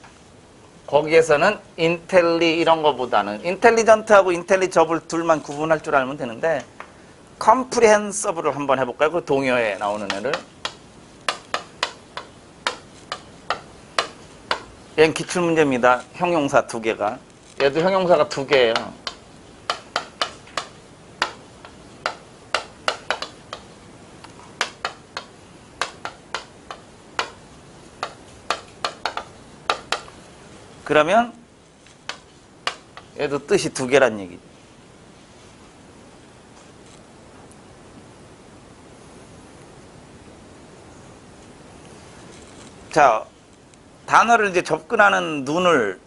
거기에서는 인텔리 이런 거보다는 인텔리전트하고 인텔리저블 둘만 구분할 줄 알면 되는데 컴프리헨서블을 한번 해볼까요? 그 동의어에 나오는 애를. 얘는 기출문제입니다. 형용사 2개가. 얘도 형용사가 2개예요. 그러면 얘도 뜻이 2개란 얘기죠. 자, 단어를 이제 접근하는 눈을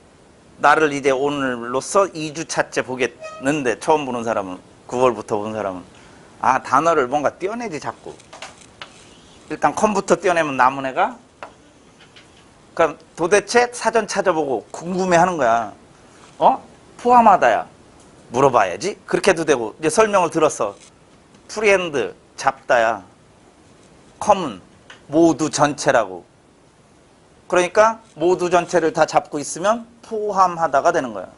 나를 이제 오늘로써 2주차째 보겠는데 처음 보는 사람은 9월부터 보는 사람은 단어를 뭔가 떼어내지 자꾸. 일단 컴부터 떼어내면 남은 애가 그럼 도대체 사전 찾아보고 궁금해하는 거야. 포함하다야. 물어봐야지. 그렇게 해도 되고 이제 설명을 들었어. 프리핸드 잡다야. 커먼 모두 전체라고. 그러니까 모두 전체를 다 잡고 있으면 포함하다가 되는 거야.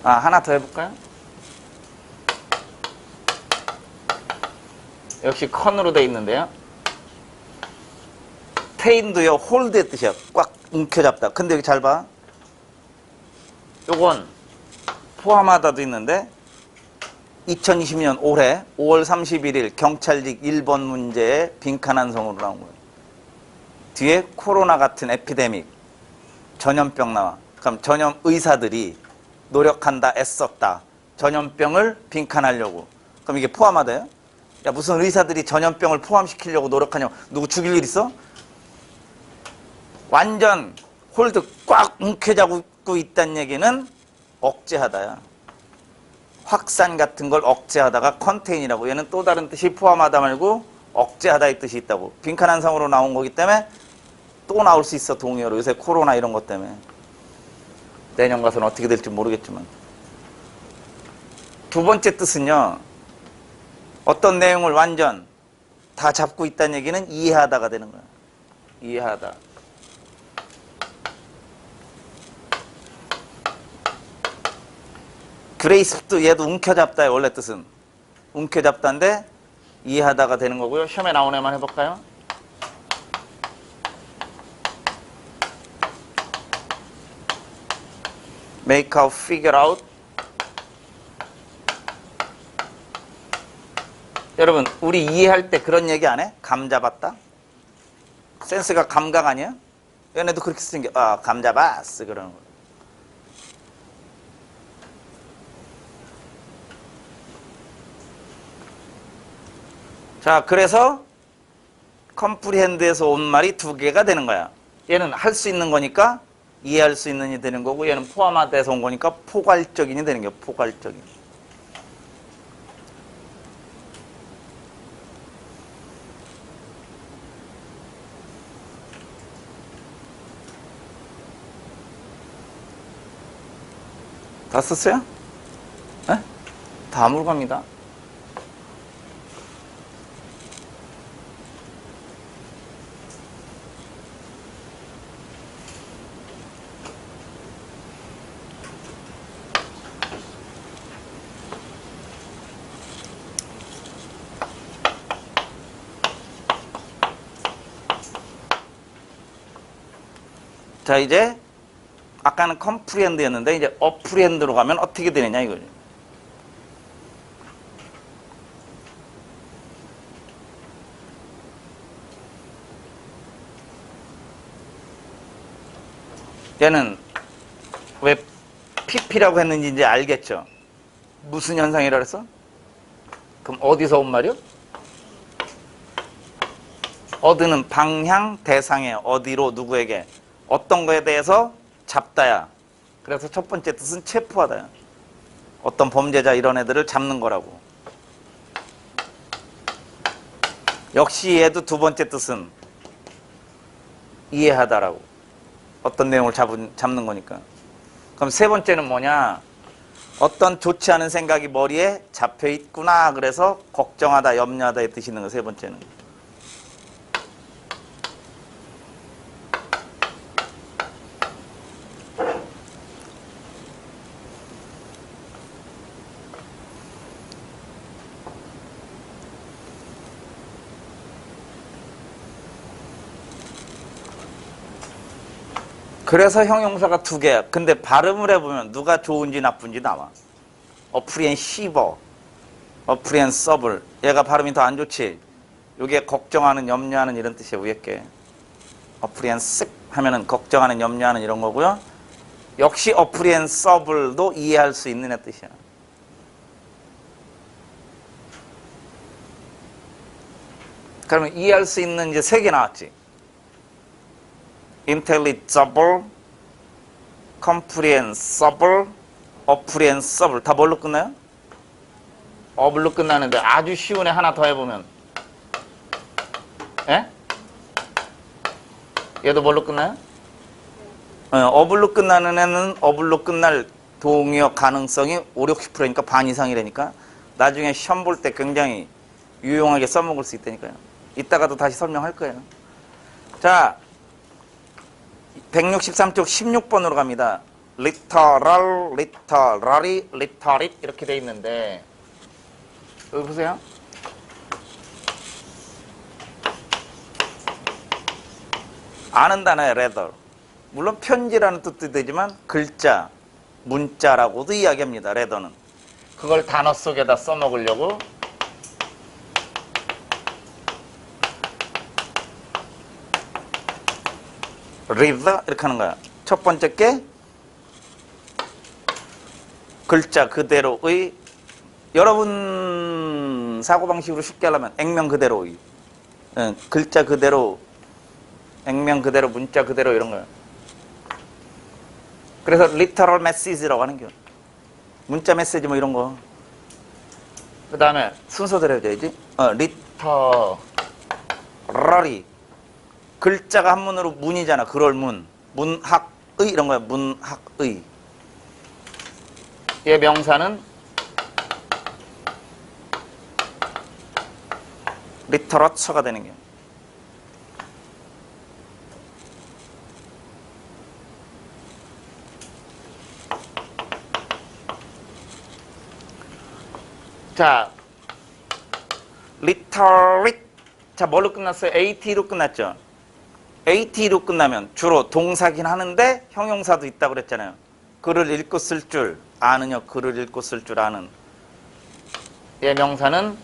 하나 더 해볼까요? 역시 컨으로 돼 있는데요. 테인도요, 홀드의 뜻이야. 꽉 움켜잡다. 근데 여기 잘 봐. 요건 포함하다도 있는데 2020년 올해 5월 31일 경찰직 1번 문제에 빈칸한성으로 나온 거예요. 뒤에 코로나 같은 에피데믹, 전염병 나와. 그럼 전염 의사들이 노력한다, 애썼다. 전염병을 빈칸하려고. 그럼 이게 포함하다요? 야, 무슨 의사들이 전염병을 포함시키려고 노력하냐고. 누구 죽일 일 있어? 완전 홀드 꽉 움켜잡고 있다는 얘기는 억제하다야. 확산 같은 걸 억제하다가 컨테인이라고. 얘는 또 다른 뜻이 포함하다 말고 억제하다의 뜻이 있다고. 빈칸한성으로 나온 거기 때문에 또 나올 수 있어, 동의어로. 요새 코로나 이런 것 때문에. 내년 가서는 어떻게 될지 모르겠지만. 두 번째 뜻은요, 어떤 내용을 완전 다 잡고 있다는 얘기는 이해하다가 되는 거야. 이해하다. 그레이스도 얘도 움켜잡다의 원래 뜻은. 움켜잡다인데 이해하다가 되는 거고요. 시험에 나온 애만 해볼까요? make out, figure out. 여러분, 우리 이해할 때 그런 얘기 안 해? 감 잡았다? 센스가 감각 아니야? 얘네도 그렇게 생겨. 감 잡았어. 그러는 거. 자, 그래서 컴프리헨드에서 온 말이 두 개가 되는 거야. 얘는 할 수 있는 거니까 이해할 수 있는이 되는 거고, 얘는 포함하다에서 온 거니까 포괄적인이 되는 거야. 포괄적인. 다 썼어요? 네? 다 물고 갑니다. 자, 이제 아까는 컴프리엔드였는데 이제 어프리엔드로 가면 어떻게 되느냐 이거죠. 얘는 왜 PP라고 했는지 이제 알겠죠? 무슨 현상이라 그랬어? 그럼 어디서 온 말이요? 어드는 방향, 대상이에요. 어디로, 누구에게. 어떤 거에 대해서 잡다야. 그래서 첫 번째 뜻은 체포하다야. 어떤 범죄자 이런 애들을 잡는 거라고. 역시 얘도 두 번째 뜻은 이해하다라고. 어떤 내용을 잡는 거니까. 그럼 세 번째는 뭐냐? 어떤 좋지 않은 생각이 머리에 잡혀 있구나. 그래서 걱정하다, 염려하다의 뜻이 있는 거, 세 번째는. 그래서 형용사가 두 개야. 근데 발음을 해보면 누가 좋은지 나쁜지 나와. 어프리엔시버, 어프리엔서블. 얘가 발음이 더 안 좋지. 이게 걱정하는, 염려하는 이런 뜻이야, 위에 게. 어프리엔십 하면은 걱정하는, 염려하는 이런 거고요. 역시 어프리엔서블도 이해할 수 있는 애 뜻이야. 그러면 이해할 수 있는 이제 세 개 나왔지. intelligible, comprehensible, apprehensible. 다 뭘로 끝나요? 어블로 끝나는데 아주 쉬운 애 하나 더 해보면. 예? 얘도 뭘로 끝나요? 어블로 끝나는 애는 어블로 끝날 동의어 가능성이 5, 60%니까 반 이상이라니까 나중에 시험 볼 때 굉장히 유용하게 써먹을 수 있다니까요. 이따가도 다시 설명할 거예요. 자, 163쪽 16번으로 갑니다. literal, literary, literate 이렇게 돼 있는데 여기 보세요. 아는 단어예요. letter. 물론 편지라는 뜻도 되지만 글자, 문자라고도 이야기합니다. letter는. 그걸 단어 속에다 써먹으려고 read 이렇게 하는 거야. 첫 번째 게 글자 그대로의 여러분 사고방식으로 쉽게 하려면 액면 그대로의 글자 그대로 액면 그대로 문자 그대로 이런 거야. 그래서 literal message라고 하는 게 문자 메시지 뭐 이런 거. 그 다음에 순서대로 해줘야지. literary 글자가 한문으로 문이잖아. 그럴 문. 문학의 이런 거야. 문학의. 얘 명사는 리터러처가 되는 게. 자, literate. 자, 뭘로 끝났어요? AT로 끝났죠. AT로 끝나면 주로 동사긴 하는데 형용사도 있다고 그랬잖아요. 글을 읽고 쓸 줄 아느냐, 글을 읽고 쓸 줄 아는. 얘 명사는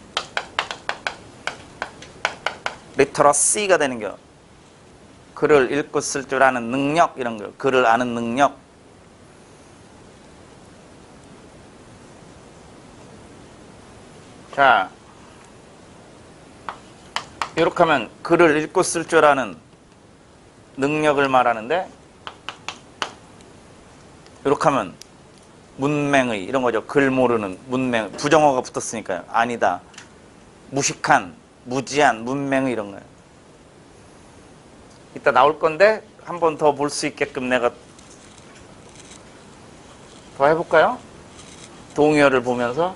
literacy가 되는 거. 글을 읽고 쓸 줄 아는 능력 이런 거. 글을 아는 능력. 자, 이렇게 하면 글을 읽고 쓸 줄 아는 능력을 말하는데 이렇게 하면 문맹의 이런 거죠. 글 모르는 문맹. 부정어가 붙었으니까요. 아니다. 무식한, 무지한, 문맹의 이런 거예요. 이따 나올 건데 한 번 더 볼 수 있게끔 내가 더 해볼까요? 동의어를 보면서.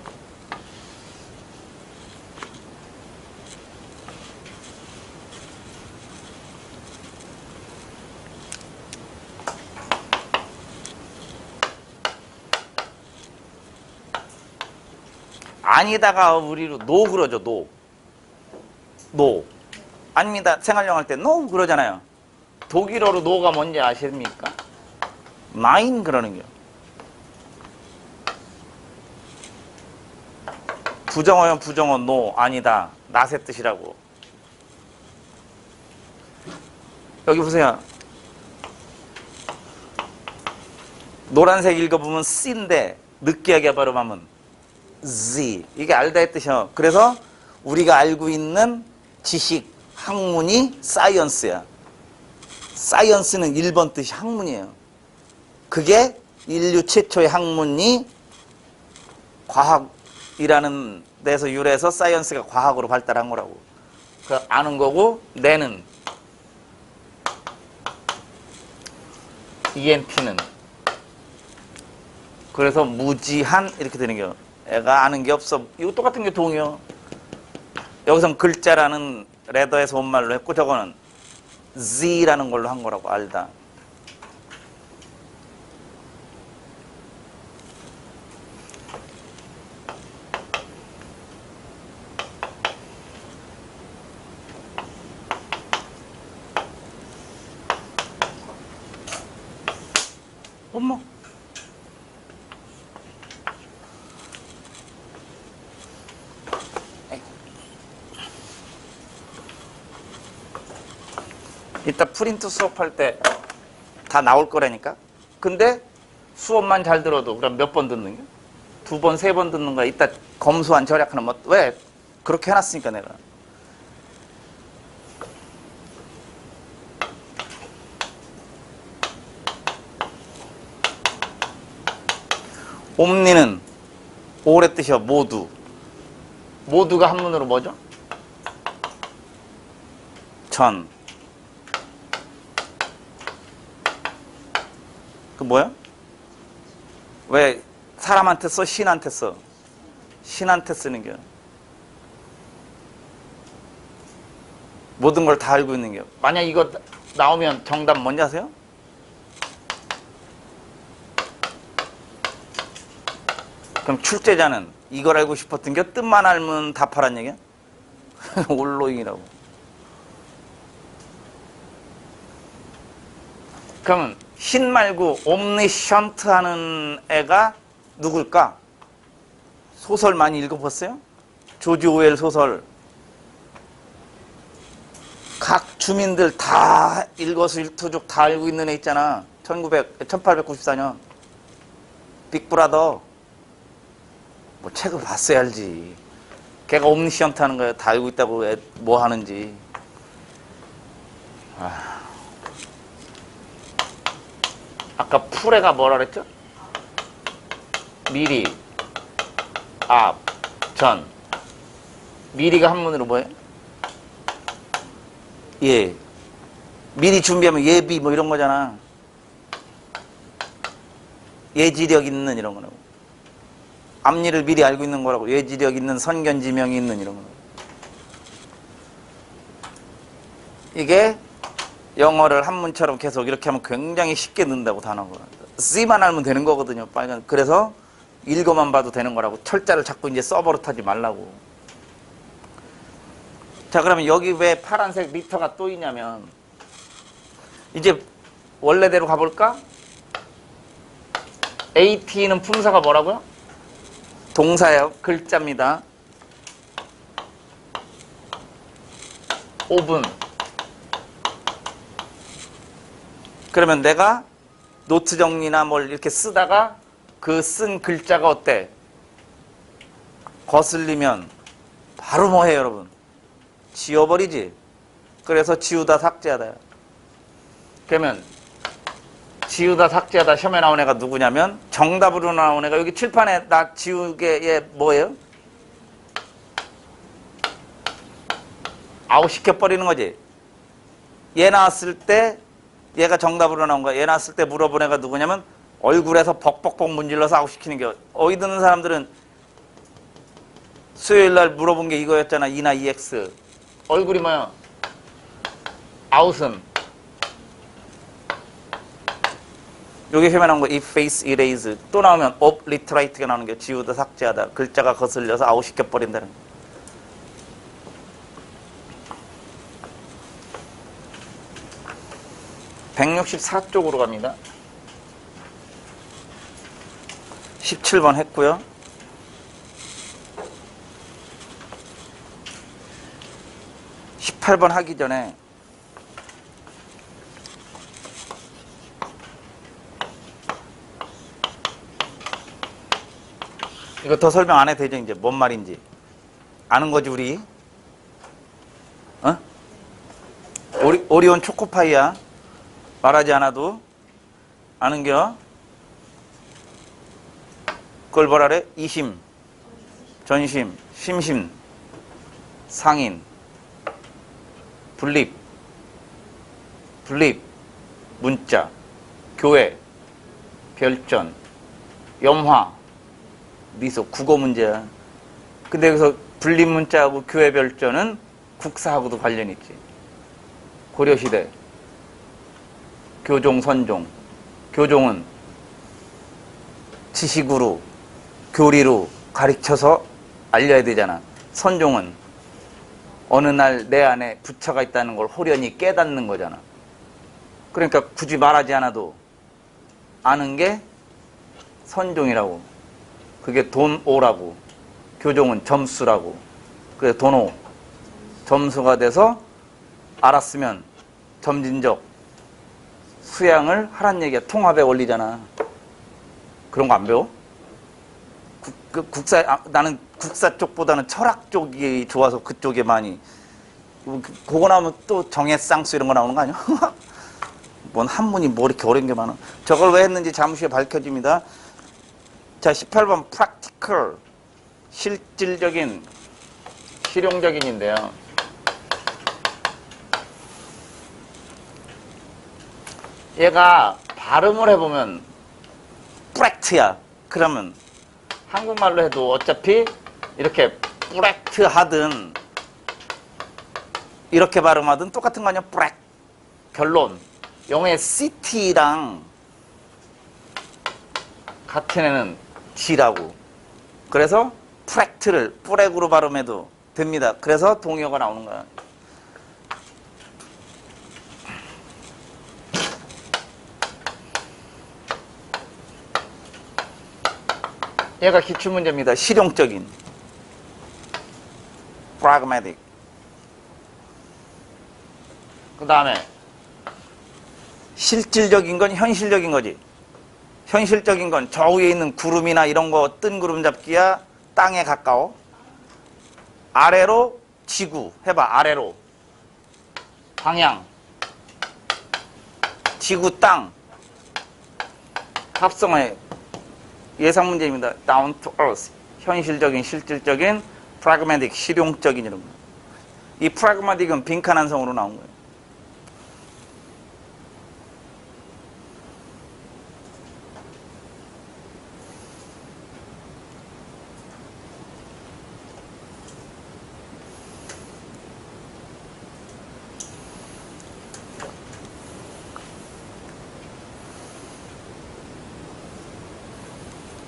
아니다가 우리로 노 그러죠. 노. 아닙니다. 생활용 할 때 노 그러잖아요. 독일어로 노가 뭔지 아십니까? 나인 그러는 게. 부정어면 부정어 노 아니다. 낫의 뜻이라고. 여기 보세요. 노란색 읽어보면 C인데 느끼하게 발음하면 Z. 이게 알다의 뜻이요. 그래서 우리가 알고 있는 지식, 학문이 사이언스야. 사이언스는 1번 뜻이 학문이에요. 그게 인류 최초의 학문이 과학이라는 데서 유래해서 사이언스가 과학으로 발달한 거라고. 그 아는 거고, 내는 ENT는 그래서 무지한 이렇게 되는 거예요. 애가 아는 게 없어. 이거 똑같은 게 동의어. 여기선 글자라는 레더에서 온 말로 했고 저거는 Z라는 걸로 한 거라고. 알다. 어머. 이따 프린트 수업할 때 다 나올 거라니까. 근데 수업만 잘 들어도 그럼 몇 번 듣는 거야? 2번, 3번 듣는 거야. 이따 검수한 절약하는 뭐 왜? 그렇게 해놨으니까 내가. 옴니는 올의 뜻이야. 모두. 모두가 한문으로 뭐죠? 전. 그 뭐야? 왜 사람한테 써? 신한테 써? 신한테 쓰는 게 모든 걸 다 알고 있는 게. 만약 이거 나오면 정답 뭔지 아세요? 그럼 출제자는 이걸 알고 싶었던 게 뜻만 알면 답하란 얘기야? 올로잉이라고. 그러면 신 말고 옴니션트 하는 애가 누굴까? 소설 많이 읽어봤어요? 조지 오웰 소설. 각 주민들 다 일거수일투족 다 알고 있는 애 있잖아. 1894년. 빅브라더. 뭐 책을 봤어야 알지. 걔가 옴니션트 하는 거야. 다 알고 있다고 뭐 하는지. 아까 풀에가 뭐라 그랬죠? 미리, 앞, 전. 미리가 한문으로 뭐예요? 예. 미리 준비하면 예비 뭐 이런 거잖아. 예지력 있는 이런 거라고. 앞일을 미리 알고 있는 거라고. 예지력 있는, 선견지명이 있는 이런 거라고. 이게 영어를 한문처럼 계속 이렇게 하면 굉장히 쉽게 는다고 단어가. C만 알면 되는 거거든요. 빨간. 그래서 읽어만 봐도 되는 거라고. 철자를 자꾸 이제 써버릇하지 말라고. 자, 그러면 여기 왜 파란색 리터가 또 있냐면 이제 원래대로 가볼까? AT는 품사가 뭐라고요? 동사예요. 글자입니다. 오븐. 그러면 내가 노트 정리나 뭘 이렇게 쓰다가 그 쓴 글자가 어때? 거슬리면 바로 뭐 해요, 여러분? 지워버리지. 그래서 지우다 삭제하다. 그러면 지우다 삭제하다 시험에 나온 애가 누구냐면 정답으로 나온 애가 여기 칠판에 나 지우개 얘 뭐예요? 아웃시켜버리는 거지. 얘 나왔을 때 얘가 정답으로 나온 거야. 얘 나왔을 때 물어본 애가 누구냐면 얼굴에서 벅벅벅 문질러서 아웃시키는 게. 어이 듣는 사람들은 수요일날 물어본 게 이거였잖아. E나 EX. 얼굴이 뭐야? 아웃음. 여기 표현한 거 efface, erase. 또 나오면 obliterate가 나오는 게 지우다 삭제하다. 글자가 거슬려서 아웃시켜버린다는 거. (164쪽으로) 갑니다. 17번 했고요. 18번 하기 전에 이거 더 설명 안 해도 되죠? 이제 뭔 말인지 아는 거지 우리? 어? 오리온 초코파이야. 말하지 않아도 아는겨? 그걸 뭐라래? 이심, 전심, 심심, 상인, 분립, 문자, 교회, 별전, 염화, 미소, 국어 문제야. 근데 여기서 분립 문자하고 교회 별전은 국사하고도 관련이 있지. 고려시대 교종, 선종. 교종은 지식으로, 교리로 가르쳐서 알려야 되잖아. 선종은 어느 날 내 안에 부처가 있다는 걸 호련히 깨닫는 거잖아. 그러니까 굳이 말하지 않아도 아는 게 선종이라고. 그게 돈오라고. 교종은 점수라고. 그래서 돈오. 점수가 돼서 알았으면 점진적 수양을 하란 얘기야. 통합의 원리잖아. 그런 거 안 배워? 나는 국사 쪽보다는 철학 쪽이 좋아서 그쪽에 많이. 그거 나오면 또 정해쌍수 이런 거 나오는 거 아니야? 뭔 한문이 뭐 이렇게 어려운 게 많아. 저걸 왜 했는지 잠시 후에 밝혀집니다. 자, 18번 practical. 실질적인 실용적인인데요. 얘가 발음을 해보면 프랙트야. 그러면 한국말로 해도 어차피 이렇게 프랙트 하든 이렇게 발음하든 똑같은 거 아니야? 프랙. 결론. 영어의 city랑 같은 애는 G라고. 그래서 프랙트를 프랙으로 발음해도 됩니다. 그래서 동의어가 나오는 거야. 얘가 기출문제입니다. 실용적인. pragmatic. 그 다음에 실질적인 건 현실적인 거지. 현실적인 건 저 위에 있는 구름이나 이런 거 뜬 구름 잡기야 땅에 가까워. 아래로 지구 해봐. 아래로 방향 지구 땅 합성어의 예상 문제입니다. down to earth. 현실적인 실질적인 pragmatic 실용적인 이런 거. 이 pragmatic은 빈칸 한성으로 나온 거예요.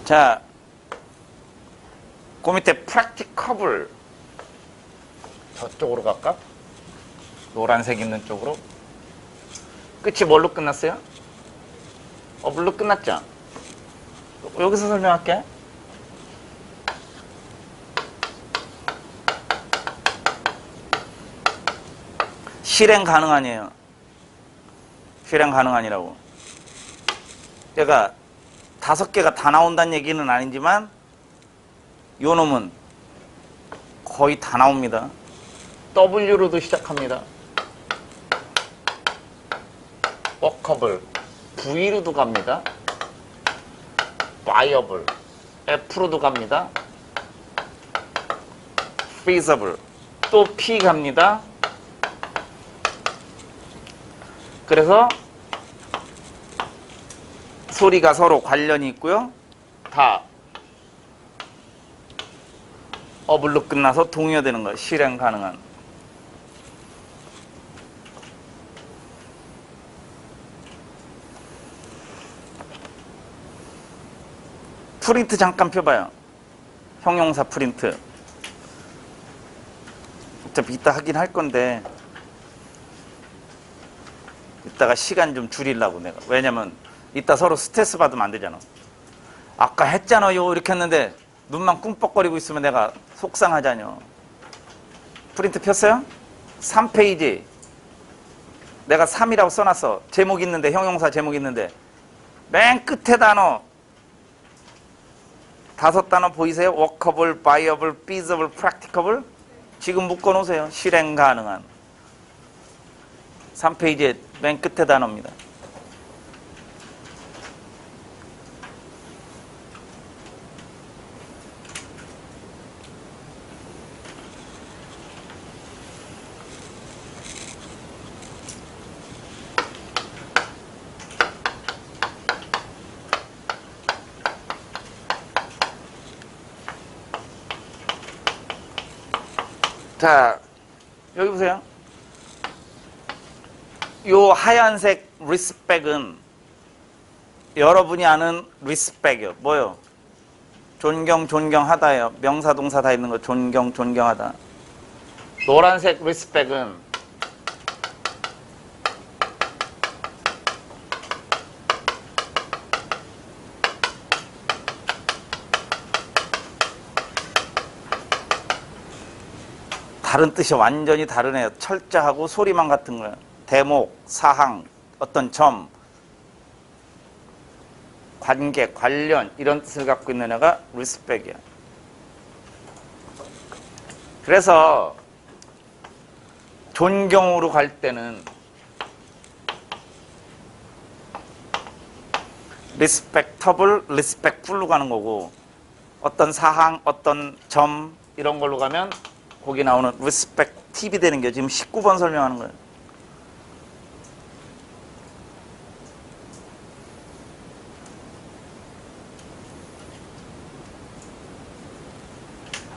자, 그 밑에 practicable 저쪽으로 갈까? 노란색 있는 쪽으로. 끝이 뭘로 끝났어요? 어블로 끝났죠? 여기서 설명할게. 실행 가능한이에요. 실행 가능한이라고. 제가 5개가 다 나온다는 얘기는 아니지만 요 놈은 거의 다 나옵니다. W로도 시작합니다. workable, V로도 갑니다. viable, F로도 갑니다. feasible, 또 P 갑니다. 그래서 소리가 서로 관련이 있고요. 다 어블로 끝나서 동의어 되는 거예요. 실행 가능한. 프린트 잠깐 펴봐요. 형용사 프린트. 어차피 이따 하긴 할 건데 이따가 시간 좀 줄이려고 내가. 왜냐면 이따 서로 스트레스 받으면 안 되잖아. 아까 했잖아요 이렇게 했는데 눈만 꿍뻑거리고 있으면 내가 속상하잖여. 프린트 폈어요? 3페이지 내가 3이라고 써놨어. 제목 있는데, 형용사 제목 있는데 맨 끝에 단어 5단어 보이세요? workable, viable, feasible, practicable. 지금 묶어놓으세요. 실행 가능한. 3페이지에 맨 끝에 단어입니다. 자, 여기 보세요. 요 하얀색 리스펙은 여러분이 아는 리스펙이요. 뭐요? 존경하다예요. 명사 동사 다 있는 거 존경하다. 노란색 리스펙은 다른 뜻이 완전히 다르네요. 철자하고 소리만 같은 거예요. 대목, 사항, 어떤 점, 관계, 관련 이런 뜻을 갖고 있는 애가 리스펙이야. 그래서 존경으로 갈 때는 리스펙터블, 리스펙풀로 가는 거고 어떤 사항, 어떤 점 이런 걸로 가면 거기 나오는 respectiv이 되는 게 지금 19번 설명하는 거예요.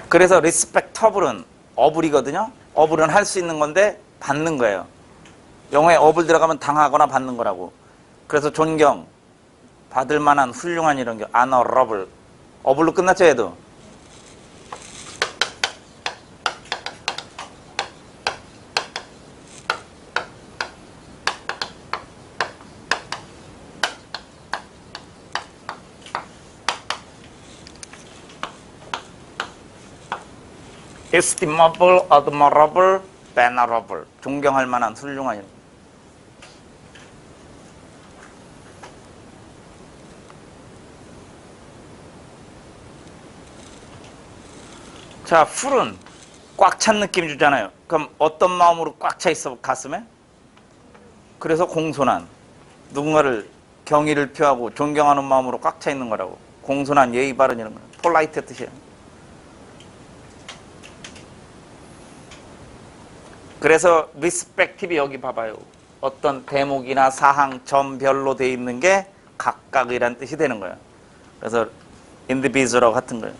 그래서 respectable은 어불이거든요. 어불은 할 수 있는 건데 받는 거예요. 영어에 어불 들어가면 당하거나 받는 거라고. 그래서 존경, 받을 만한 훌륭한 이런 게 honorable. 어불로 끝났죠, 얘도. estimable, admirable, venerable. 존경할 만한 훌륭한 이런. 자, full은 꽉 찬 느낌 주잖아요. 그럼 어떤 마음으로 꽉 차 있어, 가슴에? 그래서 공손한, 누군가를 경의를 표하고 존경하는 마음으로 꽉 차 있는 거라고. 공손한, 예의 바른 이런 거. 폴라이트 뜻이에요. 그래서 respectiv이 여기 봐봐요. 어떤 대목이나 사항, 점별로 돼 있는 게 각각이란 뜻이 되는 거예요. 그래서 individual하고 같은 거예요.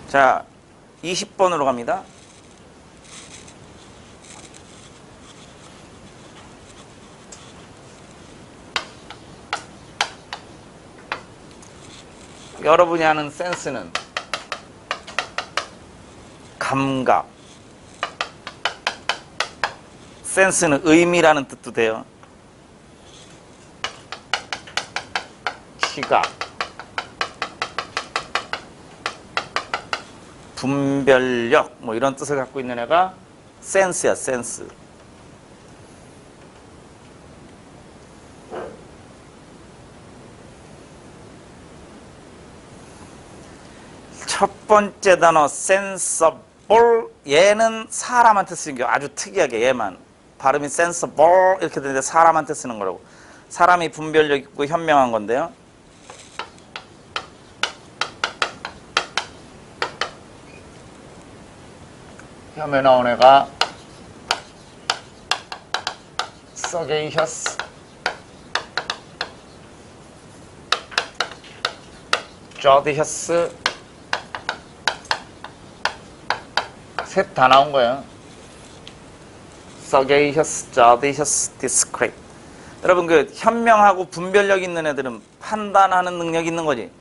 자, 20번으로 갑니다. 여러분이 아는 센스는 감각. 센스는 의미라는 뜻도 돼요. 시각. 분별력 뭐 이런 뜻을 갖고 있는 애가 센스야, 센스. 첫 번째 단어 sensible. 얘는 사람한테 쓰는 게 아주 특이하게 얘만 발음이 sensible 이렇게 되는데 사람한테 쓰는 거라고. 사람이 분별력 있고 현명한 건데요. 혐에 나온 애가 sagacious, judicious. 셋 다 나온 거예요. sagacious, judicious, discreet. 여러분 그 현명하고 분별력 있는 애들은 판단하는 능력 있는 거지.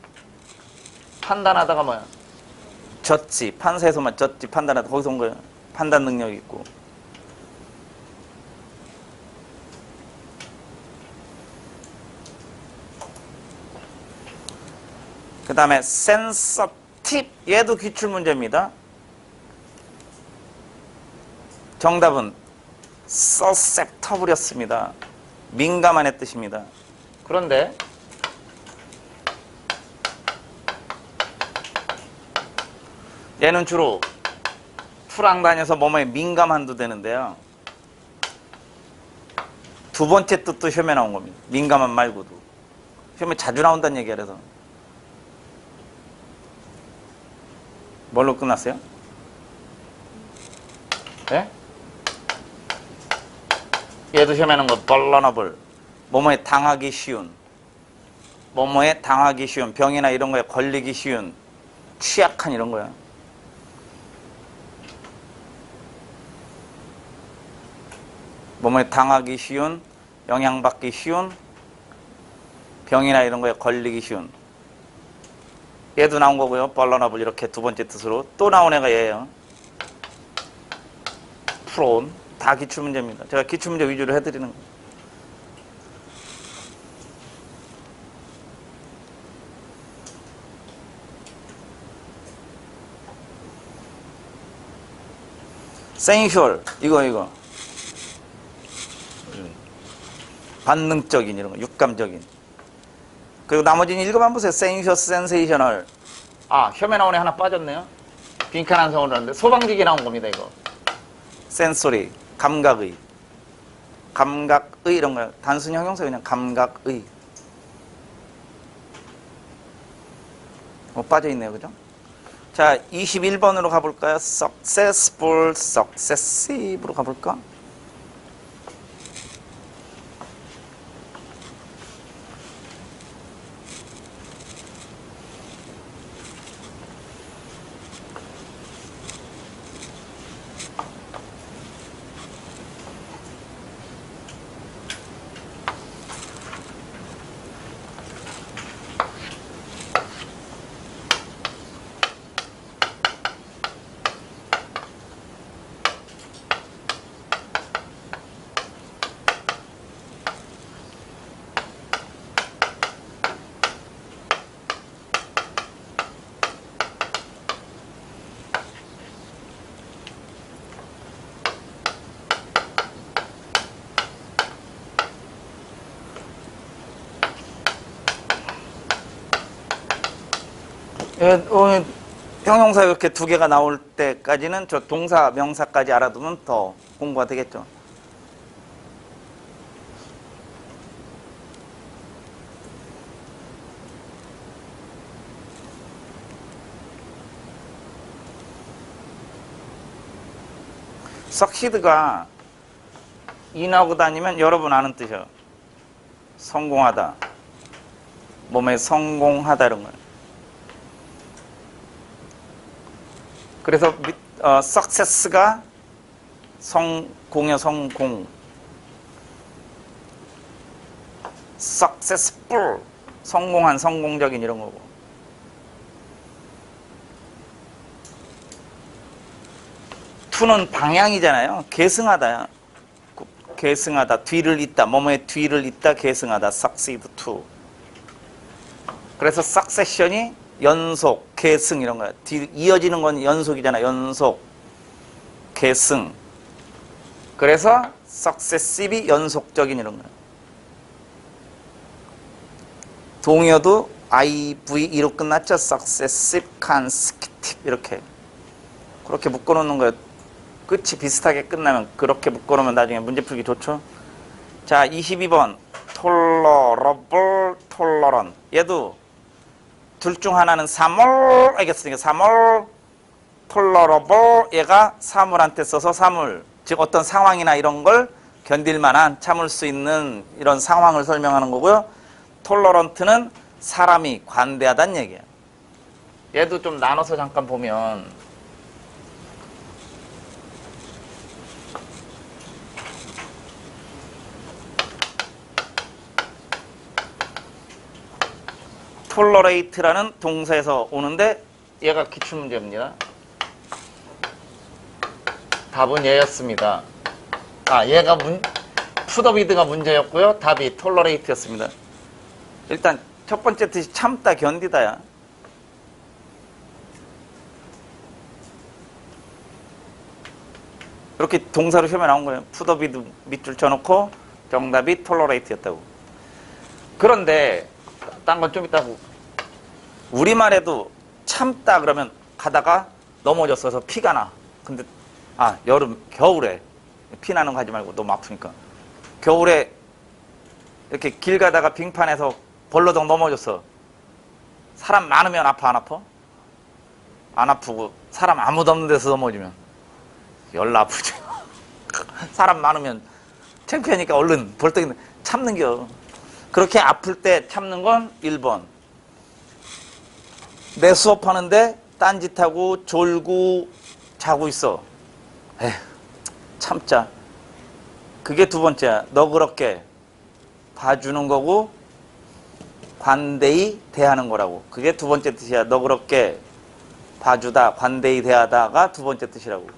판단하다가 뭐야? 졌지. 판사에서만 졌지. 판단하다 거기서 온 거예요. 판단 능력 있고. 그 다음에 sensitive. 얘도 기출문제입니다. 정답은 susceptible이었습니다. 민감한의 뜻입니다. 그런데 얘는 주로 풀랑 다녀서 뭐뭐에 민감한도 되는데요. 두 번째 뜻도 혐에 나온 겁니다. 민감한 말고도. 혐에 자주 나온다는 얘기야. 그래서 뭘로 끝났어요? 네? 얘도 혐에는 거 vulnerable. 뭐뭐에 당하기 쉬운. 뭐뭐에 당하기 쉬운. 병이나 이런 거에 걸리기 쉬운. 취약한 이런 거야. 뭐뭐에 당하기 쉬운, 영향받기 쉬운, 병이나 이런 거에 걸리기 쉬운. 얘도 나온 거고요. vulnerable 이렇게 두 번째 뜻으로. 또 나온 애가 얘예요. prone. 다 기출문제입니다. 제가 기출문제 위주로 해드리는 거예요. sensual. 이거. 반능적인 이런 거, 육감적인. 그리고 나머지는 읽어봐 보세요. sensuous, sensational. 아, 혐에 나온 애 하나 빠졌네요. 빈칸 한성으로 하는데 소방직이 나온 겁니다. 이거 sensory, 감각의. 감각의 이런 거예요. 단순 형용사 그냥 감각의. 빠져있네요. 그죠? 자, 21번으로 가볼까요? successful, successive로 가볼까? 오늘 형용사 이렇게 두 개가 나올 때까지는 저 동사, 명사까지 알아두면 더 공부가 되겠죠. succeed가 이 나오고 다니면 여러분 아는 뜻이에요. 성공하다. 몸에 성공하다 이런 거예요. 그래서 success가 성공이요, 성공. successful, 성공한, 성공적인 이런 거고. to는 방향이잖아요. 계승하다야. 계승하다, 뒤를 잇다, 뭐뭐의 뒤를 잇다, 계승하다, succeed to. 그래서 succession이 연속, 계승 이런 거야. 이어지는 건 연속이잖아. 연속, 계승. 그래서 successive이 연속적인 이런 거야. 동의어도 IVE로 끝났죠. successive, consecutive 이렇게. 그렇게 묶어놓는 거예요. 끝이 비슷하게 끝나면 그렇게 묶어놓으면 나중에 문제 풀기 좋죠. 자, 22번 tolerable, tolerant. 얘도 둘 중 하나는 사물, 알겠으니까 사물, tolerable, 얘가 사물한테 써서 사물, 즉 어떤 상황이나 이런 걸 견딜 만한, 참을 수 있는 이런 상황을 설명하는 거고요. tolerant는 사람이 관대하다는 얘기야. 얘도 좀 나눠서 잠깐 보면 tolerate라는 동사에서 오는데 얘가 기출문제입니다. 답은 얘였습니다. 얘가 푸더비드가 문제였고요. 답이 tolerate였습니다. 일단 첫 번째 뜻이 참다, 견디다야. 이렇게 동사로 시험에 나온 거예요. 푸더비드 밑줄 쳐놓고 정답이 tolerate였다고. 그런데 딴 건 좀 있다고. 우리말에도 참다 그러면 가다가 넘어졌어서 피가 나. 근데 겨울에 피 나는 거 하지 말고 너무 아프니까. 겨울에 이렇게 길 가다가 빙판에서 벌러덩 넘어졌어. 사람 많으면 아파, 안 아파? 안 아프고 사람 아무도 없는 데서 넘어지면 열나 아프죠. 사람 많으면 창피하니까 얼른 벌떡 참는겨. 그렇게 아플 때 참는 건 1번. 내 수업하는데 딴짓하고 졸고 자고 있어. 에휴, 참자. 그게 두 번째야. 너그럽게 봐주는 거고 관대히 대하는 거라고. 그게 두 번째 뜻이야. 너그럽게 봐주다, 관대히 대하다가 두 번째 뜻이라고.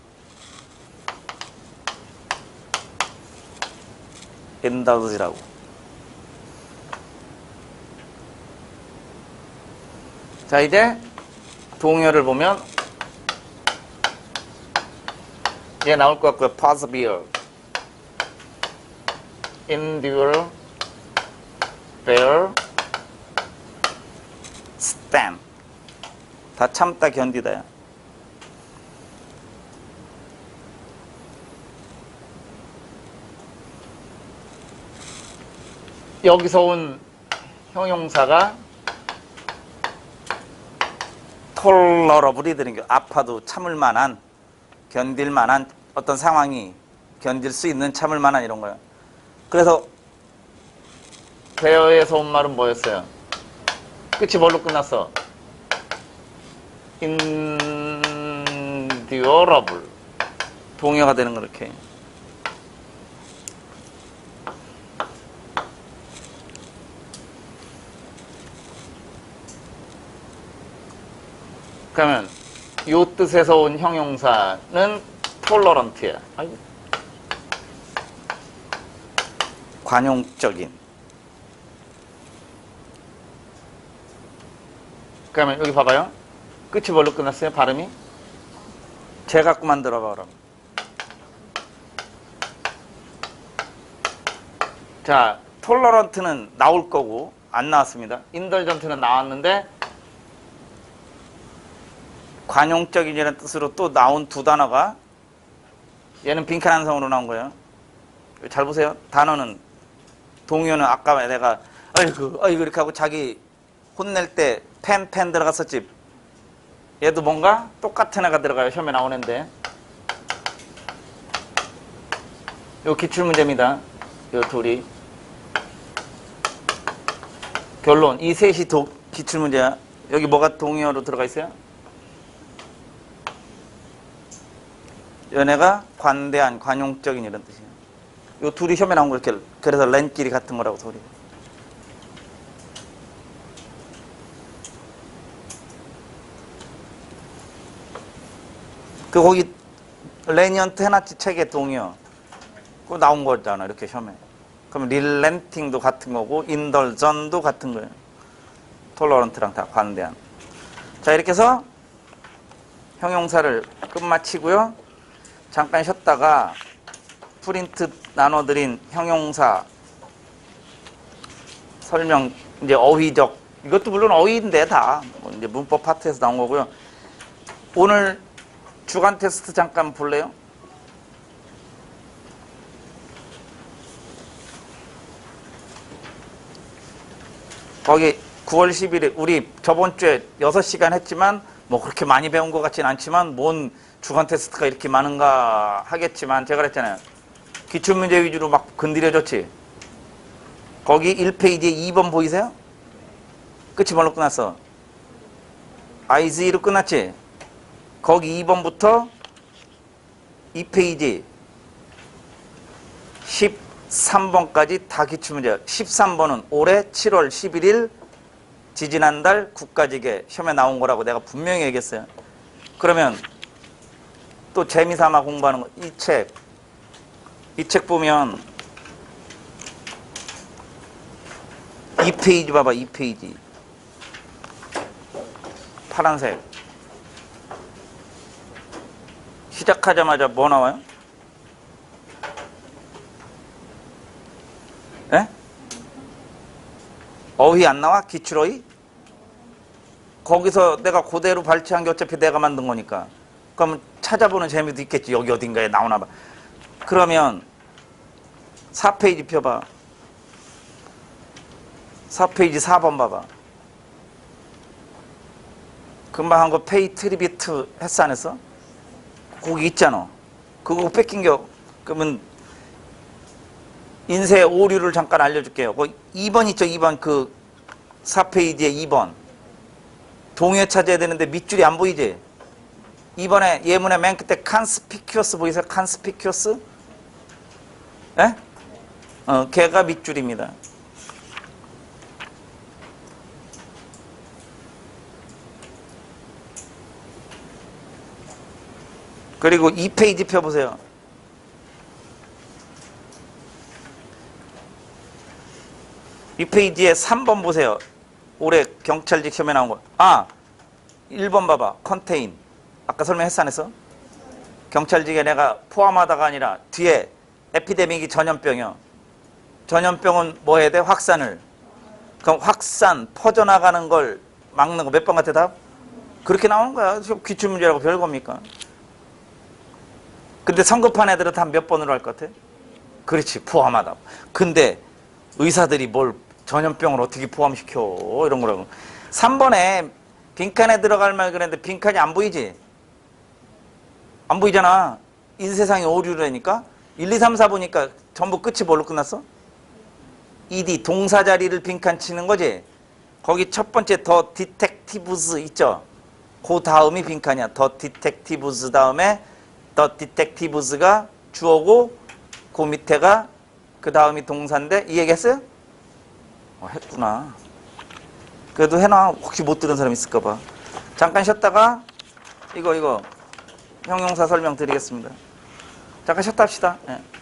엔다우즈라고. 자, 이제 동의어를 보면 얘 나올 것 같고요. persevere, endure, bear, stand. 다 참다, 견디다야. 여기서 온 형용사가 톨러러블이 되는 게 아파도 참을 만한, 견딜 만한 어떤 상황이 견딜 수 있는, 참을 만한 이런 거예요. 그래서 베어에서 온 말은 뭐였어요? 끝이 뭘로 끝났어? endurable. 동의어가 되는 거 이렇게. 그러면 요 뜻에서 온 형용사는 tolerant야. 아이고. 관용적인. 그러면 여기 봐봐요. 끝이 뭘로 끝났어요? 발음이? 제 갖고만 들어봐 그럼. 자, tolerant는 나올 거고 안 나왔습니다. indulgent는 나왔는데 관용적인이라는 뜻으로 또 나온 두 단어가, 얘는 빈칸 한성으로 나온 거예요. 잘 보세요. 단어는, 동의어는 아까 내가 아이고 이렇게 하고 자기 혼낼 때 펜 들어갔었지. 얘도 뭔가 똑같은 애가 들어가요. 시험에 나오는데. 요 기출문제입니다. 요 둘이. 결론. 이 셋이 기출문제야. 여기 뭐가 동의어로 들어가 있어요? 연애가 관대한, 관용적인 이런 뜻이에요. 요 둘이 시험에 나온 거 이렇게, 그래서 렌끼리 같은 거라고 소리. 그 거기 레니언트 해놨지 책에 동의어. 그거 나온 거잖아 이렇게 시험에. 그럼 릴렌팅도 같은 거고 인덜전도 같은 거예요. 톨러런트랑 다 관대한. 자, 이렇게 해서 형용사를 끝마치고요. 잠깐 쉬었다가 프린트 나눠드린 형용사 설명, 이제 어휘적, 이것도 물론 어휘인데 다 이제 문법 파트에서 나온 거고요. 오늘 주간 테스트 잠깐 볼래요? 거기 9월 10일에 우리 저번 주에 6시간 했지만 뭐 그렇게 많이 배운 것 같진 않지만 뭔 주간 테스트가 이렇게 많은가 하겠지만 제가 그랬잖아요. 기출문제 위주로 막 건드려줬지. 거기 1페이지에 2번 보이세요? 끝이 뭘로 끝났어? IZ로 끝났지? 거기 2번부터 2페이지 13번까지 다 기출문제야. 13번은 올해 7월 11일 지지난달 국가직에 시험에 나온 거라고 내가 분명히 얘기했어요. 그러면 또 재미삼아 공부하는 거, 이 책 보면 2페이지 봐봐. 2페이지 파란색 시작하자마자 뭐 나와요? 예? 어휘 안 나와? 기출어휘? 거기서 내가 그대로 발췌한 게 어차피 내가 만든 거니까. 그러면 찾아보는 재미도 있겠지. 여기 어딘가에 나오나 봐. 그러면 4페이지 펴봐. 4페이지 4번 봐봐. 금방 한 거 페이 트리비트 했어 안 했어? 거기 있잖아. 그거 뺏긴 게, 그러면 인쇄 오류를 잠깐 알려줄게요. 2번 있죠? 2번 그 4페이지에 2번. 동의어 찾아야 되는데 밑줄이 안 보이지? 2번에 예문의 맨 끝에 conspicuous 보이세요? conspicuous? 예? 걔가 밑줄입니다. 그리고 2페이지 펴보세요. 이 페이지에 3번 보세요. 올해 경찰직 시험에 나온 거. 1번 봐봐. 컨테인. 아까 설명했어 안 했어? 경찰직에 내가 포함하다가 아니라 뒤에 에피데믹이 전염병이요. 전염병은 뭐 해야 돼? 확산을. 그럼 확산, 퍼져나가는 걸 막는 거 몇 번 같아 답? 그렇게 나오는 거야. 기출문제라고 별겁니까? 근데 성급한 애들은 다 몇 번으로 할 것 같아? 그렇지, 포함하다. 근데 의사들이 뭘 전염병을 어떻게 포함시켜 이런 거라고. 3번에 빈칸에 들어갈 말 그랬는데 빈칸이 안 보이지? 안 보이잖아. 인세상이 오류라니까. 1, 2, 3, 4 보니까 전부 끝이 뭘로 끝났어? ed 동사 자리를 빈칸 치는 거지. 거기 첫 번째 더 디텍티브스 있죠? 그 다음이 빈칸이야. 더 디텍티브스 다음에 더 디텍티브스가 주어고 그 밑에가 그 다음이 동사인데 이 얘기했어요? 했구나. 그래도 해놔. 혹시 못 들은 사람 있을까봐. 잠깐 쉬었다가 이거 형용사 설명 드리겠습니다. 잠깐 쉬었다 합시다. 예.